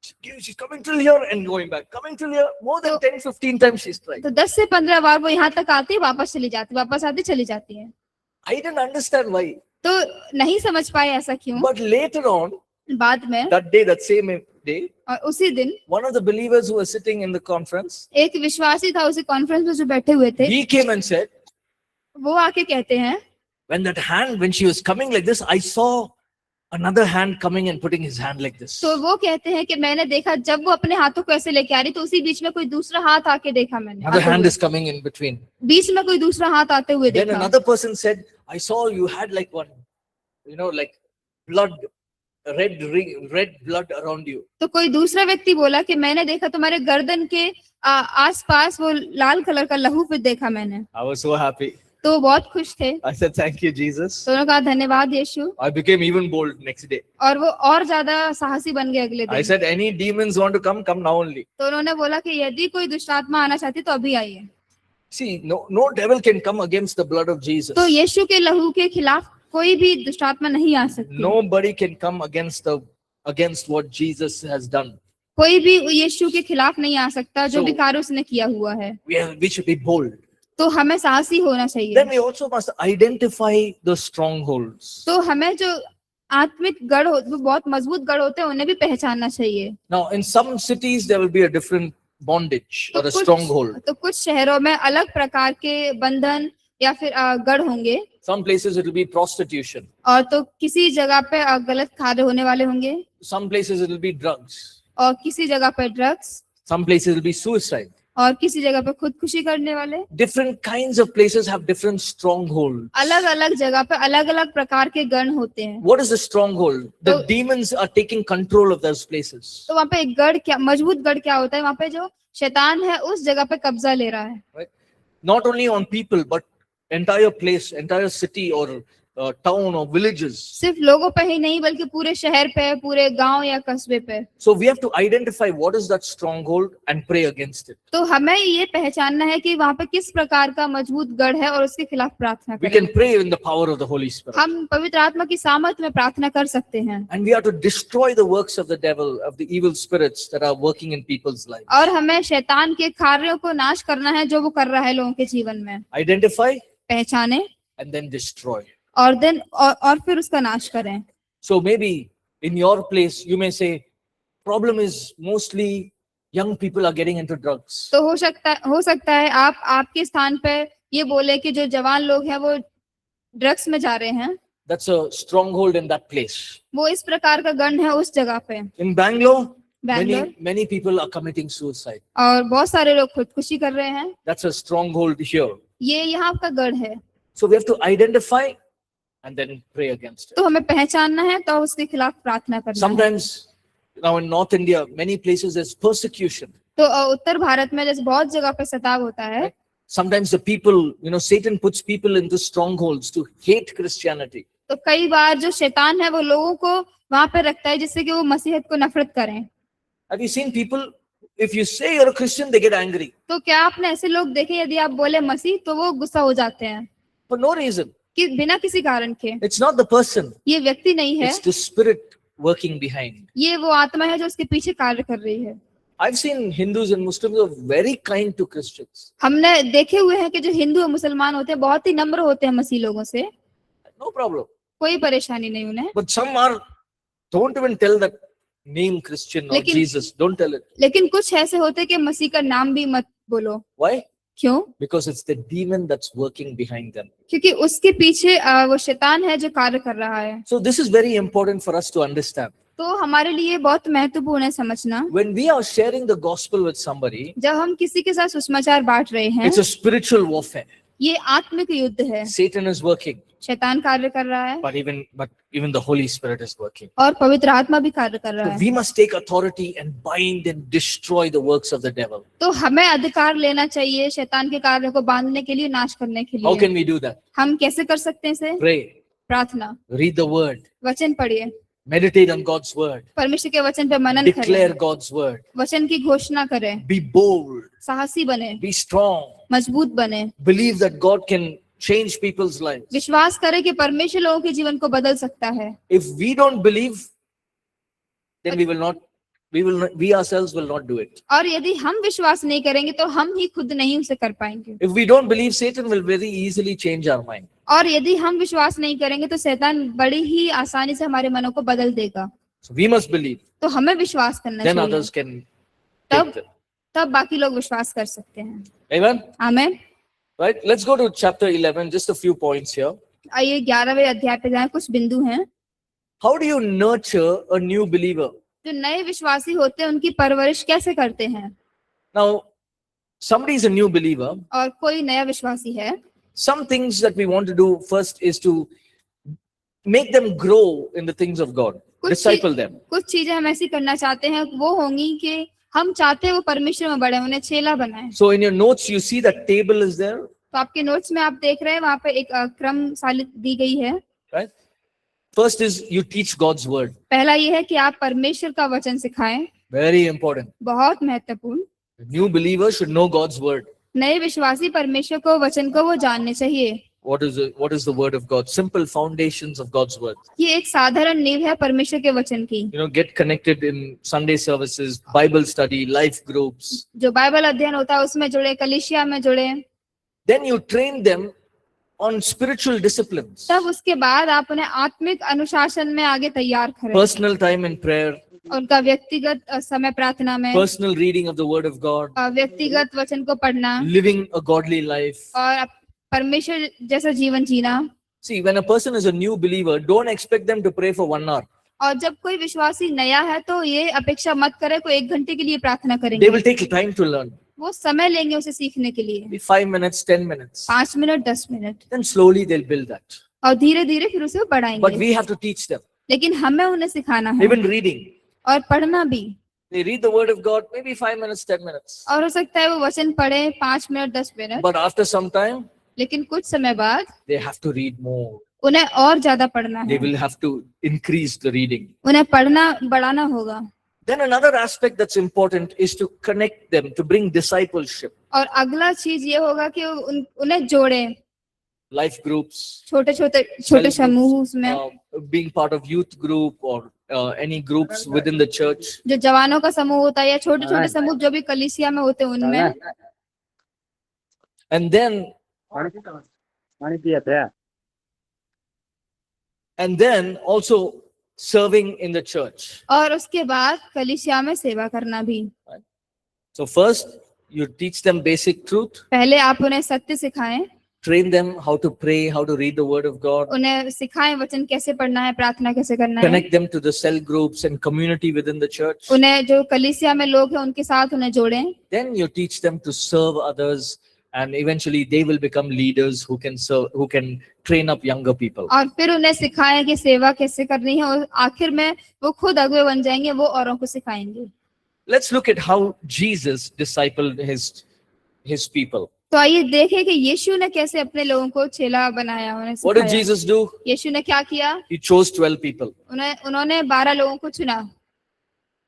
Speaker 1: She's coming till here and going back. Coming till here. More than 10, 15 times she's tried.
Speaker 2: तो 10 से 15 बार वो यहाँ तक आती है, वापस चली जाती, वापस आती चली जाती है।
Speaker 1: I didn't understand why.
Speaker 2: तो नहीं समझ पाए ऐसा क्यों।
Speaker 1: But later on,
Speaker 2: बाद में
Speaker 1: that day, that same day,
Speaker 2: और उसी दिन
Speaker 1: one of the believers who was sitting in the conference,
Speaker 2: एक विश्वासी था उसी कॉन्फ्रेंस में जो बैठे हुए थे,
Speaker 1: he came and said,
Speaker 2: वो आके कहते हैं
Speaker 1: when she was coming like this, I saw another hand coming and putting his hand like this.
Speaker 2: तो वो कहते हैं कि मैंने देखा जब वो अपने हाथों को ऐसे लेके आ रही तो उसी बीच में कोई दूसरा हाथ आके देखा मैंने,
Speaker 1: Another
Speaker 2: आते
Speaker 1: hand
Speaker 2: हुए।
Speaker 1: is coming in between.
Speaker 2: बीच में कोई दूसरा हाथ आते हुए
Speaker 1: Then
Speaker 2: देखा।
Speaker 1: another person said, I saw you had like one, like blood, red blood around you.
Speaker 2: तो कोई दूसरा व्यक्ति बोला कि मैंने देखा तुम्हारे गर्दन के आसपास वो लाल कलर का लहू फिर देखा मैंने।
Speaker 1: I was so happy.
Speaker 2: तो वो बहुत खुश थे।
Speaker 1: I said, thank you, Jesus.
Speaker 2: तो उन्होंने कहा धन्यवाद यीशु,
Speaker 1: I became even bold next day.
Speaker 2: और वो और ज्यादा साहसी बन गए अगले
Speaker 1: I
Speaker 2: दिन।
Speaker 1: said, any demons want to come now only.
Speaker 2: तो उन्होंने बोला कि यदि कोई दुष्टात्मा आना चाहती तो अभी आइए।
Speaker 1: See, no devil can come against the blood of Jesus.
Speaker 2: तो यीशु के लहू के खिलाफ कोई भी दुष्टात्मा नहीं आ सकती।
Speaker 1: Nobody can come against what Jesus has done.
Speaker 2: कोई भी यीशु के खिलाफ नहीं आ सकता जो
Speaker 1: So-
Speaker 2: भी कार्य उसने किया हुआ है।
Speaker 1: We should be bold.
Speaker 2: तो हमें साहसी होना चाहिए।
Speaker 1: then we also must identify the strongholds.
Speaker 2: तो हमें जो आत्मिक गढ़ हो, वो बहुत मजबूत गढ़ होते हैं, उन्हें भी पहचानना चाहिए।
Speaker 1: Now, in some cities, there will be a different bondage or a
Speaker 2: तो
Speaker 1: stronghold.
Speaker 2: कुछ शहरों में अलग प्रकार के बंधन या फिर गढ़ होंगे,
Speaker 1: Some places it will be prostitution.
Speaker 2: और तो किसी जगह पे गलत कार्य होने वाले होंगे,
Speaker 1: Some places it will be drugs.
Speaker 2: और किसी जगह पे drugs,
Speaker 1: Some places it will be suicide.
Speaker 2: और किसी जगह पे खुदकुशी करने वाले।
Speaker 1: Different kinds of places have different strongholds.
Speaker 2: अलग अलग जगह पे अलग अलग प्रकार के गण होते हैं।
Speaker 1: What is the stronghold? The
Speaker 2: So-
Speaker 1: demons are taking control of those places.
Speaker 2: तो वहाँ पे एक गढ़ क्या, मजबूत गढ़ क्या होता है? वहाँ पे जो शैतान है उस जगह पे कब्जा ले रहा है।
Speaker 1: Not only on people, but entire place, entire city or town or villages.
Speaker 2: सिर्फ लोगों पे ही नहीं, बल्कि पूरे शहर पे, पूरे गांव या कस्बे पे।
Speaker 1: So we have to identify what is that stronghold and pray against it.
Speaker 2: तो हमें ये पहचानना है कि वहाँ पे किस प्रकार का मजबूत गढ़ है और उसके खिलाफ प्रार्थना
Speaker 1: We
Speaker 2: करें।
Speaker 1: can pray in the power of the Holy Spirit.
Speaker 2: हम पवित्र आत्मा की सामर्थ्य में प्रार्थना कर सकते हैं,
Speaker 1: And we have to destroy the works of the devil, of the evil spirits that are working in people's lives.
Speaker 2: और हमें शैतान के कार्यों को नाश करना है जो वो कर रहा है लोगों के जीवन में।
Speaker 1: Identify
Speaker 2: पहचाने
Speaker 1: and then destroy.
Speaker 2: और फिर उसका नाश करें।
Speaker 1: So maybe in your place, you may say, problem is mostly young people are getting into drugs.
Speaker 2: तो हो सकता है आप आपके स्थान पे ये बोले कि जो जवान लोग हैं वो ड्रग्स में जा रहे हैं,
Speaker 1: That's a stronghold in that place.
Speaker 2: वो इस प्रकार का गण है उस जगह पे।
Speaker 1: In Bangalore,
Speaker 2: Bangalore,
Speaker 1: many people are committing suicide.
Speaker 2: और बहुत सारे लोग खुदकुशी कर रहे हैं,
Speaker 1: That's a stronghold here.
Speaker 2: ये यहाँ का गढ़ है।
Speaker 1: So we have to identify and then pray against it.
Speaker 2: तो हमें पहचानना है तो उसके खिलाफ प्रार्थना करना है।
Speaker 1: Sometimes, now in North India, many places there's persecution.
Speaker 2: तो उत्तर भारत में जैसे बहुत जगह पे सताव होता है,
Speaker 1: Sometimes the people, Satan puts people into strongholds to hate Christianity.
Speaker 2: तो कई बार जो शैतान है वो लोगों को वहां पे रखता है जिससे कि वो मसीहत को नफरत करें।
Speaker 1: Have you seen people, if you say you're a Christian, they get angry
Speaker 2: तो क्या आपने ऐसे लोग देखे, यदि आप बोले मसीह तो वो गुस्सा हो जाते हैं
Speaker 1: for no reason.
Speaker 2: कि बिना किसी कारण के।
Speaker 1: It's not the person,
Speaker 2: ये व्यक्ति नहीं है,
Speaker 1: it's the spirit working behind.
Speaker 2: ये वो आत्मा है जो उसके पीछे कार्य कर रही है।
Speaker 1: I've seen Hindus and Muslims are very kind to Christians.
Speaker 2: हमने देखे हुए हैं कि जो हिंदू और मुसलमान होते हैं बहुत ही नम्र होते हैं मसीह लोगों से,
Speaker 1: No problem.
Speaker 2: कोई परेशानी नहीं उन्हें।
Speaker 1: But some don't even tell that name Christian or
Speaker 2: लेकिन-
Speaker 1: Jesus. Don't tell it.
Speaker 2: लेकिन कुछ ऐसे होते हैं कि मसीह का नाम भी मत बोलो।
Speaker 1: Why?
Speaker 2: क्यों?
Speaker 1: Because it's the demon that's working behind them.
Speaker 2: क्योंकि उसके पीछे वो शैतान है जो कार्य कर रहा है।
Speaker 1: So this is very important for us to understand.
Speaker 2: तो हमारे लिए बहुत महत्वपूर्ण है समझना,
Speaker 1: When we are sharing the gospel with somebody,
Speaker 2: जब हम किसी के साथ सुसमाचार बांट रहे हैं,
Speaker 1: it's a spiritual warfare.
Speaker 2: ये आत्मिक युद्ध है।
Speaker 1: Satan is working,
Speaker 2: शैतान कार्य कर रहा है
Speaker 1: but even the Holy Spirit is working.
Speaker 2: और पवित्र आत्मा भी कार्य कर रहा
Speaker 1: So
Speaker 2: है।
Speaker 1: we must take authority and bind and destroy the works of the devil.
Speaker 2: तो हमें अधिकार लेना चाहिए शैतान के कार्यों को बांधने के लिए, नाश करने के
Speaker 1: How
Speaker 2: लिए।
Speaker 1: can we do that?
Speaker 2: हम कैसे कर सकते हैं इसे?
Speaker 1: Pray,
Speaker 2: प्रार्थना,
Speaker 1: read the word,
Speaker 2: वचन पढ़िए,
Speaker 1: meditate on God's word,
Speaker 2: परमेश्वर के वचन पे मनन
Speaker 1: declare
Speaker 2: करें,
Speaker 1: God's word,
Speaker 2: वचन की घोषणा करें,
Speaker 1: be bold,
Speaker 2: साहसी बने,
Speaker 1: be strong,
Speaker 2: मजबूत बने,
Speaker 1: believe that God can change people's lives.
Speaker 2: विश्वास करें कि परमेश्वर लोगों के जीवन को बदल सकता है।
Speaker 1: If we don't believe, then we ourselves will not do it.
Speaker 2: और यदि हम विश्वास नहीं करेंगे तो हम ही खुद नहीं उसे कर पाएंगे।
Speaker 1: If we don't believe, Satan will very easily change our mind.
Speaker 2: और यदि हम विश्वास नहीं करेंगे तो शैतान बड़ी ही आसानी से हमारे मनों को बदल देगा।
Speaker 1: So we must believe.
Speaker 2: तो हमें विश्वास करना
Speaker 1: Then
Speaker 2: चाहिए,
Speaker 1: others can
Speaker 2: तब
Speaker 1: take them.
Speaker 2: तब बाकी लोग विश्वास कर सकते हैं।
Speaker 1: Amen?
Speaker 2: आमीन।
Speaker 1: Right? Let's go to chapter 11, just a few points here.
Speaker 2: आइए 11वें अध्याय पे जाएं, कुछ बिंदु हैं।
Speaker 1: How do you nurture a new believer?
Speaker 2: जो नए विश्वासी होते हैं उनकी परवरिश कैसे करते हैं?
Speaker 1: Now, somebody is a new believer.
Speaker 2: और कोई नया विश्वासी है,
Speaker 1: Some things that we want to do first is to make them grow in the things of God, disciple them.
Speaker 2: कुछ चीजें हम ऐसी करना चाहते हैं वो होंगी कि हम चाहते हैं वो परमेश्वर में बढ़े, उन्हें चेला बनाए।
Speaker 1: So in your notes, you see that table is there,
Speaker 2: तो आपके नोट्स में आप देख रहे हैं वहाँ पे एक क्रम साली दी गई है।
Speaker 1: right? First is you teach God's word.
Speaker 2: पहला ये है कि आप परमेश्वर का वचन सिखाएं,
Speaker 1: Very important.
Speaker 2: बहुत महत्वपूर्ण।
Speaker 1: The new believer should know God's word.
Speaker 2: नए विश्वासी परमेश्वर को वचन को वो जानने चाहिए।
Speaker 1: What is the word of God? Simple foundations of God's word.
Speaker 2: ये एक साधारण नींव है परमेश्वर के वचन की।
Speaker 1: Get connected in Sunday services, Bible study, life groups.
Speaker 2: जो बाइबल अध्ययन होता है उसमें जुड़े, कलीसिया में जुड़े,
Speaker 1: Then you train them on spiritual disciplines,
Speaker 2: तब उसके बाद आप उन्हें आत्मिक अनुशासन में आगे तैयार करें।
Speaker 1: personal time in prayer,
Speaker 2: उनका व्यक्तिगत समय प्रार्थना में,
Speaker 1: personal reading of the word of God,
Speaker 2: व्यक्तिगत वचन को पढ़ना
Speaker 1: living a godly life.
Speaker 2: और परमेश्वर जैसा जीवन जीना।
Speaker 1: See, when a person is a new believer, don't expect them to pray for 1 hour.
Speaker 2: और जब कोई विश्वासी नया है तो ये अपेक्षा मत करे कोई 1 घंटे के लिए प्रार्थना
Speaker 1: They
Speaker 2: करेंगे।
Speaker 1: will take time to learn.
Speaker 2: वो समय लेंगे उसे सीखने के लिए,
Speaker 1: Maybe 5 minutes, 10 minutes.
Speaker 2: 5 minute 10 minute,
Speaker 1: Then slowly they'll build that.
Speaker 2: और धीरे धीरे फिर उसे
Speaker 1: But
Speaker 2: बढ़ाएंगे।
Speaker 1: we have to teach them.
Speaker 2: लेकिन हमें उन्हें सिखाना है
Speaker 1: Even reading.
Speaker 2: और पढ़ना भी।
Speaker 1: They read the word of God, maybe 5 minutes, 10 minutes.
Speaker 2: और हो सकता है वो वचन पढ़े 5 minute 10 minute,
Speaker 1: But after some time,
Speaker 2: लेकिन कुछ समय बाद
Speaker 1: they have to read more.
Speaker 2: उन्हें और ज्यादा पढ़ना
Speaker 1: They
Speaker 2: है,
Speaker 1: will have to increase the reading.
Speaker 2: उन्हें पढ़ना बढ़ाना होगा।
Speaker 1: Then another aspect that's important is to connect them, to bring discipleship.
Speaker 2: और अगला चीज ये होगा कि उन्हें जोड़े,
Speaker 1: Life groups,
Speaker 2: छोटे
Speaker 1: Cell
Speaker 2: समूह उसमें,
Speaker 1: being part of youth group or any groups within the church.
Speaker 2: जो जवानों का समूह होता है या छोटे समूह जो भी कलीसिया में होते हैं उनमें।
Speaker 1: And then also serving in the church.
Speaker 2: और उसके बाद कलीसिया में सेवा करना भी।
Speaker 1: So first, you teach them basic truth,
Speaker 2: पहले आप उन्हें सत्य सिखाएं,
Speaker 1: train them how to pray, how to read the word of God,
Speaker 2: उन्हें सिखाएं वचन कैसे पढ़ना है, प्रार्थना कैसे करना है।
Speaker 1: connect them to the cell groups and community within the church.
Speaker 2: उन्हें जो कलीसिया में लोग हैं उनके साथ उन्हें जोड़ें।
Speaker 1: Then you teach them to serve others, and eventually they will become leaders who can serve, who can train up younger people.
Speaker 2: और फिर उन्हें सिखाएं कि सेवा कैसे करनी है, और आखिर में वो खुद अगुवे बन जाएंगे, वो औरों को सिखाएंगे।
Speaker 1: Let's look at how Jesus discipled his people.
Speaker 2: तो आइए देखें कि यीशु ने कैसे अपने लोगों को चेला बनाया, उन्हें
Speaker 1: What did
Speaker 2: सिखाया।
Speaker 1: Jesus do?
Speaker 2: यीशु ने क्या किया?
Speaker 1: He chose 12 people.
Speaker 2: उन्होंने 12 लोगों को चुना,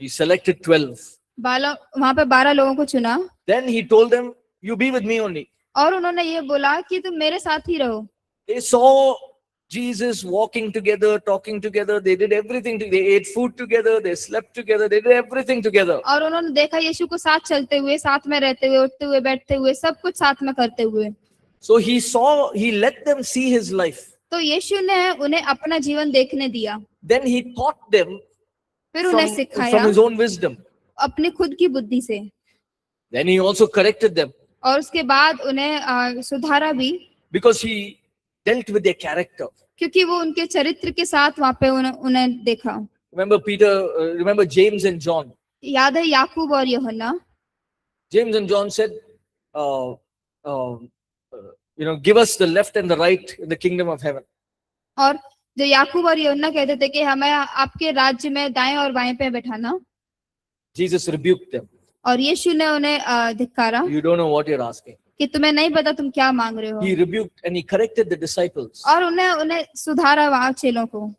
Speaker 1: He selected 12.
Speaker 2: वहां पे 12 लोगों को चुना,
Speaker 1: Then he told them, you be with me only.
Speaker 2: और उन्होंने ये बोला कि तुम मेरे साथ ही रहो।
Speaker 1: They saw Jesus walking together, talking together. They did everything. They ate food together. They slept together. They did everything together.
Speaker 2: और उन्होंने देखा यीशु को साथ चलते हुए, साथ में रहते हुए, उठते हुए, बैठते हुए, सब कुछ साथ में करते हुए।
Speaker 1: So he let them see his life.
Speaker 2: तो यीशु ने उन्हें अपना जीवन देखने दिया,
Speaker 1: Then he taught them
Speaker 2: फिर उन्हें
Speaker 1: from
Speaker 2: सिखाया
Speaker 1: his own wisdom.
Speaker 2: अपनी खुद की बुद्धि से,
Speaker 1: Then he also corrected them
Speaker 2: और उसके बाद उन्हें सुधारा भी,
Speaker 1: because he dealt with their character.
Speaker 2: क्योंकि वो उनके चरित्र के साथ वहां पे उन्हें देखा।
Speaker 1: Remember James and John.
Speaker 2: याद है याकूब और यूहन्ना?
Speaker 1: James and John said, give us the left and the right in the kingdom of heaven.
Speaker 2: और जो याकूब और यूहन्ना कहते थे कि हमें आपके राज्य में दाएं और बाएं पे बैठाना।
Speaker 1: Jesus rebuked them.
Speaker 2: और यीशु ने उन्हें धिक्कारा
Speaker 1: You don't know what you're asking.
Speaker 2: कि तुम्हें नहीं पता तुम क्या मांग रहे हो।
Speaker 1: He rebuked and he corrected the disciples.
Speaker 2: और उन्हें सुधारा वहां चेलों को।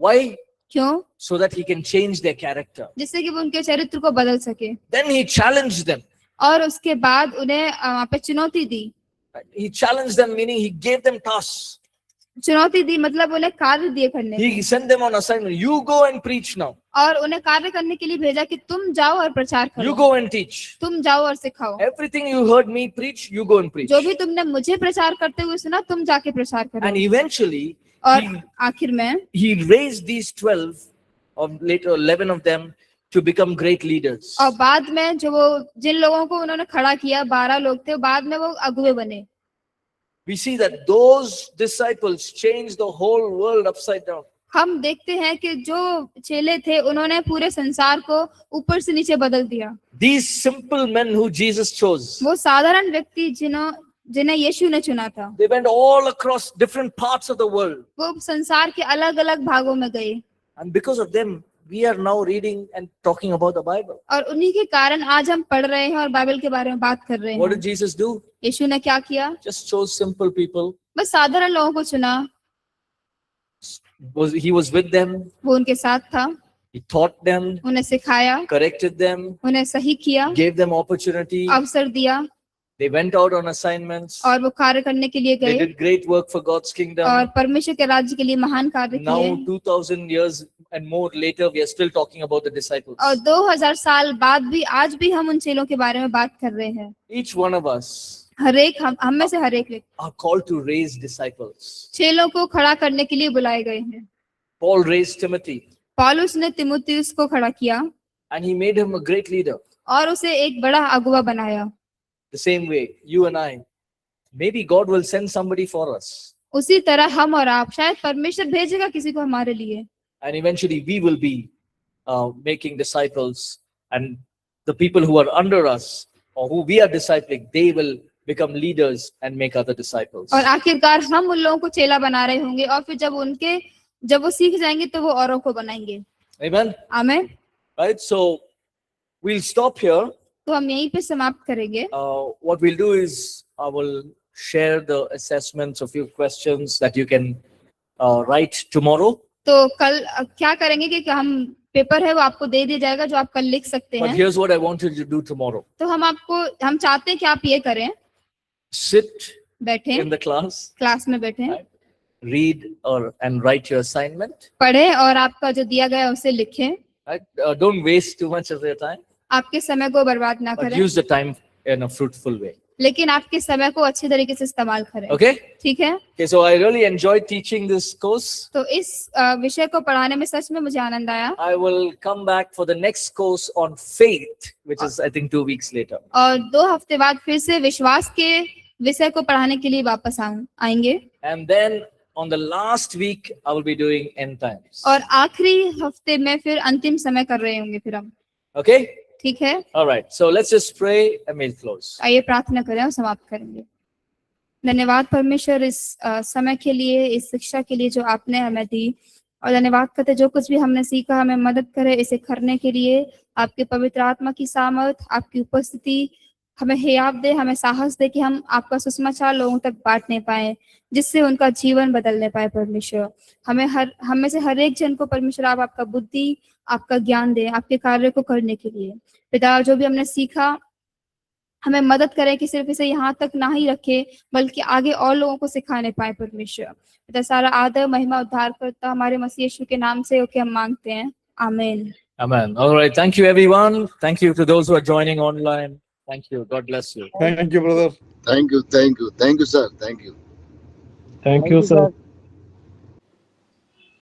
Speaker 1: Why?
Speaker 2: क्यों?
Speaker 1: So that he can change their character.
Speaker 2: जिससे कि वो उनके चरित्र को बदल सके।
Speaker 1: Then he challenged them.
Speaker 2: और उसके बाद उन्हें वहां पे चुनौती दी।
Speaker 1: He challenged them, meaning he gave them tasks.
Speaker 2: चुनौती दी मतलब उन्हें कार्य दिए करने।
Speaker 1: He sent them on assignment. You go and preach now.
Speaker 2: और उन्हें कार्य करने के लिए भेजा कि तुम जाओ और प्रचार करो।
Speaker 1: You go and teach.
Speaker 2: तुम जाओ और सिखाओ।
Speaker 1: Everything you heard me preach, you go and preach.
Speaker 2: जो भी तुमने मुझे प्रचार करते हुए सुना, तुम जाके प्रचार करो।
Speaker 1: And eventually,
Speaker 2: और आखिर में
Speaker 1: he raised these 12, or later 11 of them, to become great leaders.
Speaker 2: और बाद में जिन लोगों को उन्होंने खड़ा किया, 12 लोग थे, बाद में वो अगुवे बने।
Speaker 1: We see that those disciples changed the whole world upside down.
Speaker 2: हम देखते हैं कि जो चेले थे उन्होंने पूरे संसार को ऊपर से नीचे बदल दिया।
Speaker 1: These simple men who Jesus chose,
Speaker 2: वो साधारण व्यक्ति जिन्हें यीशु ने चुना था,
Speaker 1: they went all across different parts of the world.
Speaker 2: वो संसार के अलग-अलग भागों में गए।
Speaker 1: And because of them, we are now reading and talking about the Bible.
Speaker 2: और उन्हीं के कारण आज हम पढ़ रहे हैं और बाइबल के बारे में बात कर रहे
Speaker 1: What
Speaker 2: हैं।
Speaker 1: did Jesus do?
Speaker 2: यीशु ने क्या किया?
Speaker 1: Just chose simple people.
Speaker 2: बस साधारण लोगों को चुना।
Speaker 1: He was with them.
Speaker 2: वो उनके साथ था।
Speaker 1: He taught them,
Speaker 2: उन्हें सिखाया,
Speaker 1: corrected them,
Speaker 2: उन्हें सही किया,
Speaker 1: gave them opportunity.
Speaker 2: अवसर दिया,
Speaker 1: They went out on assignments.
Speaker 2: और वो कार्य करने के लिए
Speaker 1: They
Speaker 2: गए
Speaker 1: did great work for God's kingdom.
Speaker 2: और परमेश्वर के राज्य के लिए महान कार्य
Speaker 1: Now,
Speaker 2: किए।
Speaker 1: 2000 years and more later, we are still talking about the disciples.
Speaker 2: और 2000 साल बाद भी आज भी हम उन चेलों के बारे में बात कर रहे हैं।
Speaker 1: Each one of us
Speaker 2: हर एक हम में से हर एक व्यक्ति
Speaker 1: are called to raise disciples.
Speaker 2: चेलों को खड़ा करने के लिए बुलाए गए हैं।
Speaker 1: Paul raised Timothy
Speaker 2: पौलुस ने तीमुथियुस को खड़ा किया
Speaker 1: and he made him a great leader.
Speaker 2: और उसे एक बड़ा अगुवा बनाया।
Speaker 1: The same way, you and I, maybe God will send somebody for us.
Speaker 2: उसी तरह हम और आप, शायद परमेश्वर भेजेगा किसी को हमारे लिए,
Speaker 1: And eventually we will be making disciples, and the people who are under us or who we are discipling, they will become leaders and make other disciples.
Speaker 2: और आखिरकार हम उन लोगों को चेला बना रहे होंगे और फिर जब वो सीख जाएंगे तो वो औरों को बनाएंगे।
Speaker 1: Amen.
Speaker 2: आमीन।
Speaker 1: Right? So we'll stop here.
Speaker 2: तो हम यहीं पे समाप्त करेंगे।
Speaker 1: What we'll do is I will share the assessments, a few questions that you can write tomorrow.
Speaker 2: तो कल क्या करेंगे कि हम पेपर है वो आपको दे दिया जाएगा जो आप कल लिख सकते
Speaker 1: But
Speaker 2: हैं।
Speaker 1: here's what I want you to do tomorrow.
Speaker 2: तो हम चाहते हैं कि आप ये करें,
Speaker 1: Sit
Speaker 2: बैठें,
Speaker 1: in the class,
Speaker 2: क्लास में बैठें,
Speaker 1: right? Read and write your assignment.
Speaker 2: पढ़ें और आपका जो दिया गया है उसे लिखें।
Speaker 1: Right? Don't waste too much of your time,
Speaker 2: आपके समय को बर्बाद ना
Speaker 1: but
Speaker 2: करें,
Speaker 1: use the time in a fruitful way.
Speaker 2: लेकिन आपके समय को अच्छे तरीके से इस्तेमाल करें।
Speaker 1: Okay?
Speaker 2: ठीक है।
Speaker 1: Okay, so I really enjoyed teaching this course.
Speaker 2: तो इस विषय को पढ़ाने में सच में मुझे आनंद आया।
Speaker 1: I will come back for the next course on faith, which is I think 2 weeks later.
Speaker 2: और 2 हफ्ते बाद फिर से विश्वास के विषय को पढ़ाने के लिए वापस आएंगे।
Speaker 1: And then on the last week, I will be doing end times.
Speaker 2: और आखिरी हफ्ते में फिर अंतिम समय कर रहे होंगे फिर हम।
Speaker 1: Okay?
Speaker 2: ठीक है।
Speaker 1: All right. So let's just pray and we'll close.
Speaker 2: आइए प्रार्थना करें और समाप्त करेंगे। धन्यवाद परमेश्वर इस समय के लिए, इस शिक्षा के लिए जो आपने हमें दी, और धन्यवाद करते जो कुछ भी हमने सीखा हमें मदद करे इसे करने के लिए। आपके पवित्र आत्मा की सामर्थ, आपकी उपस्थिति हमें हियाव दे, हमें साहस दे कि हम आपका सुसमाचार लोगों तक बांटने पाए, जिससे उनका जीवन बदलने पाए। परमेश्वर हम में से हर एक जन को परमेश्वर आप आपका बुद्धि, आपका ज्ञान दे आपके कार्य को करने के लिए। पिता, जो भी हमने सीखा हमें मदद करें कि सिर्फ इसे यहाँ तक ना ही रखे बल्कि आगे और लोगों को सिखाने पाए। परमेश्वर पिता, सारा आदर महिमा उद्धार करता हमारे मसीह यीशु के नाम से होके हम मांगते हैं, आमीन।
Speaker 1: Amen. All right. Thank you, everyone. Thank you to those who are joining online. Thank you. God bless you.
Speaker 3: Thank you, brother.
Speaker 4: Thank you, sir. Thank you.
Speaker 3: Thank you, sir.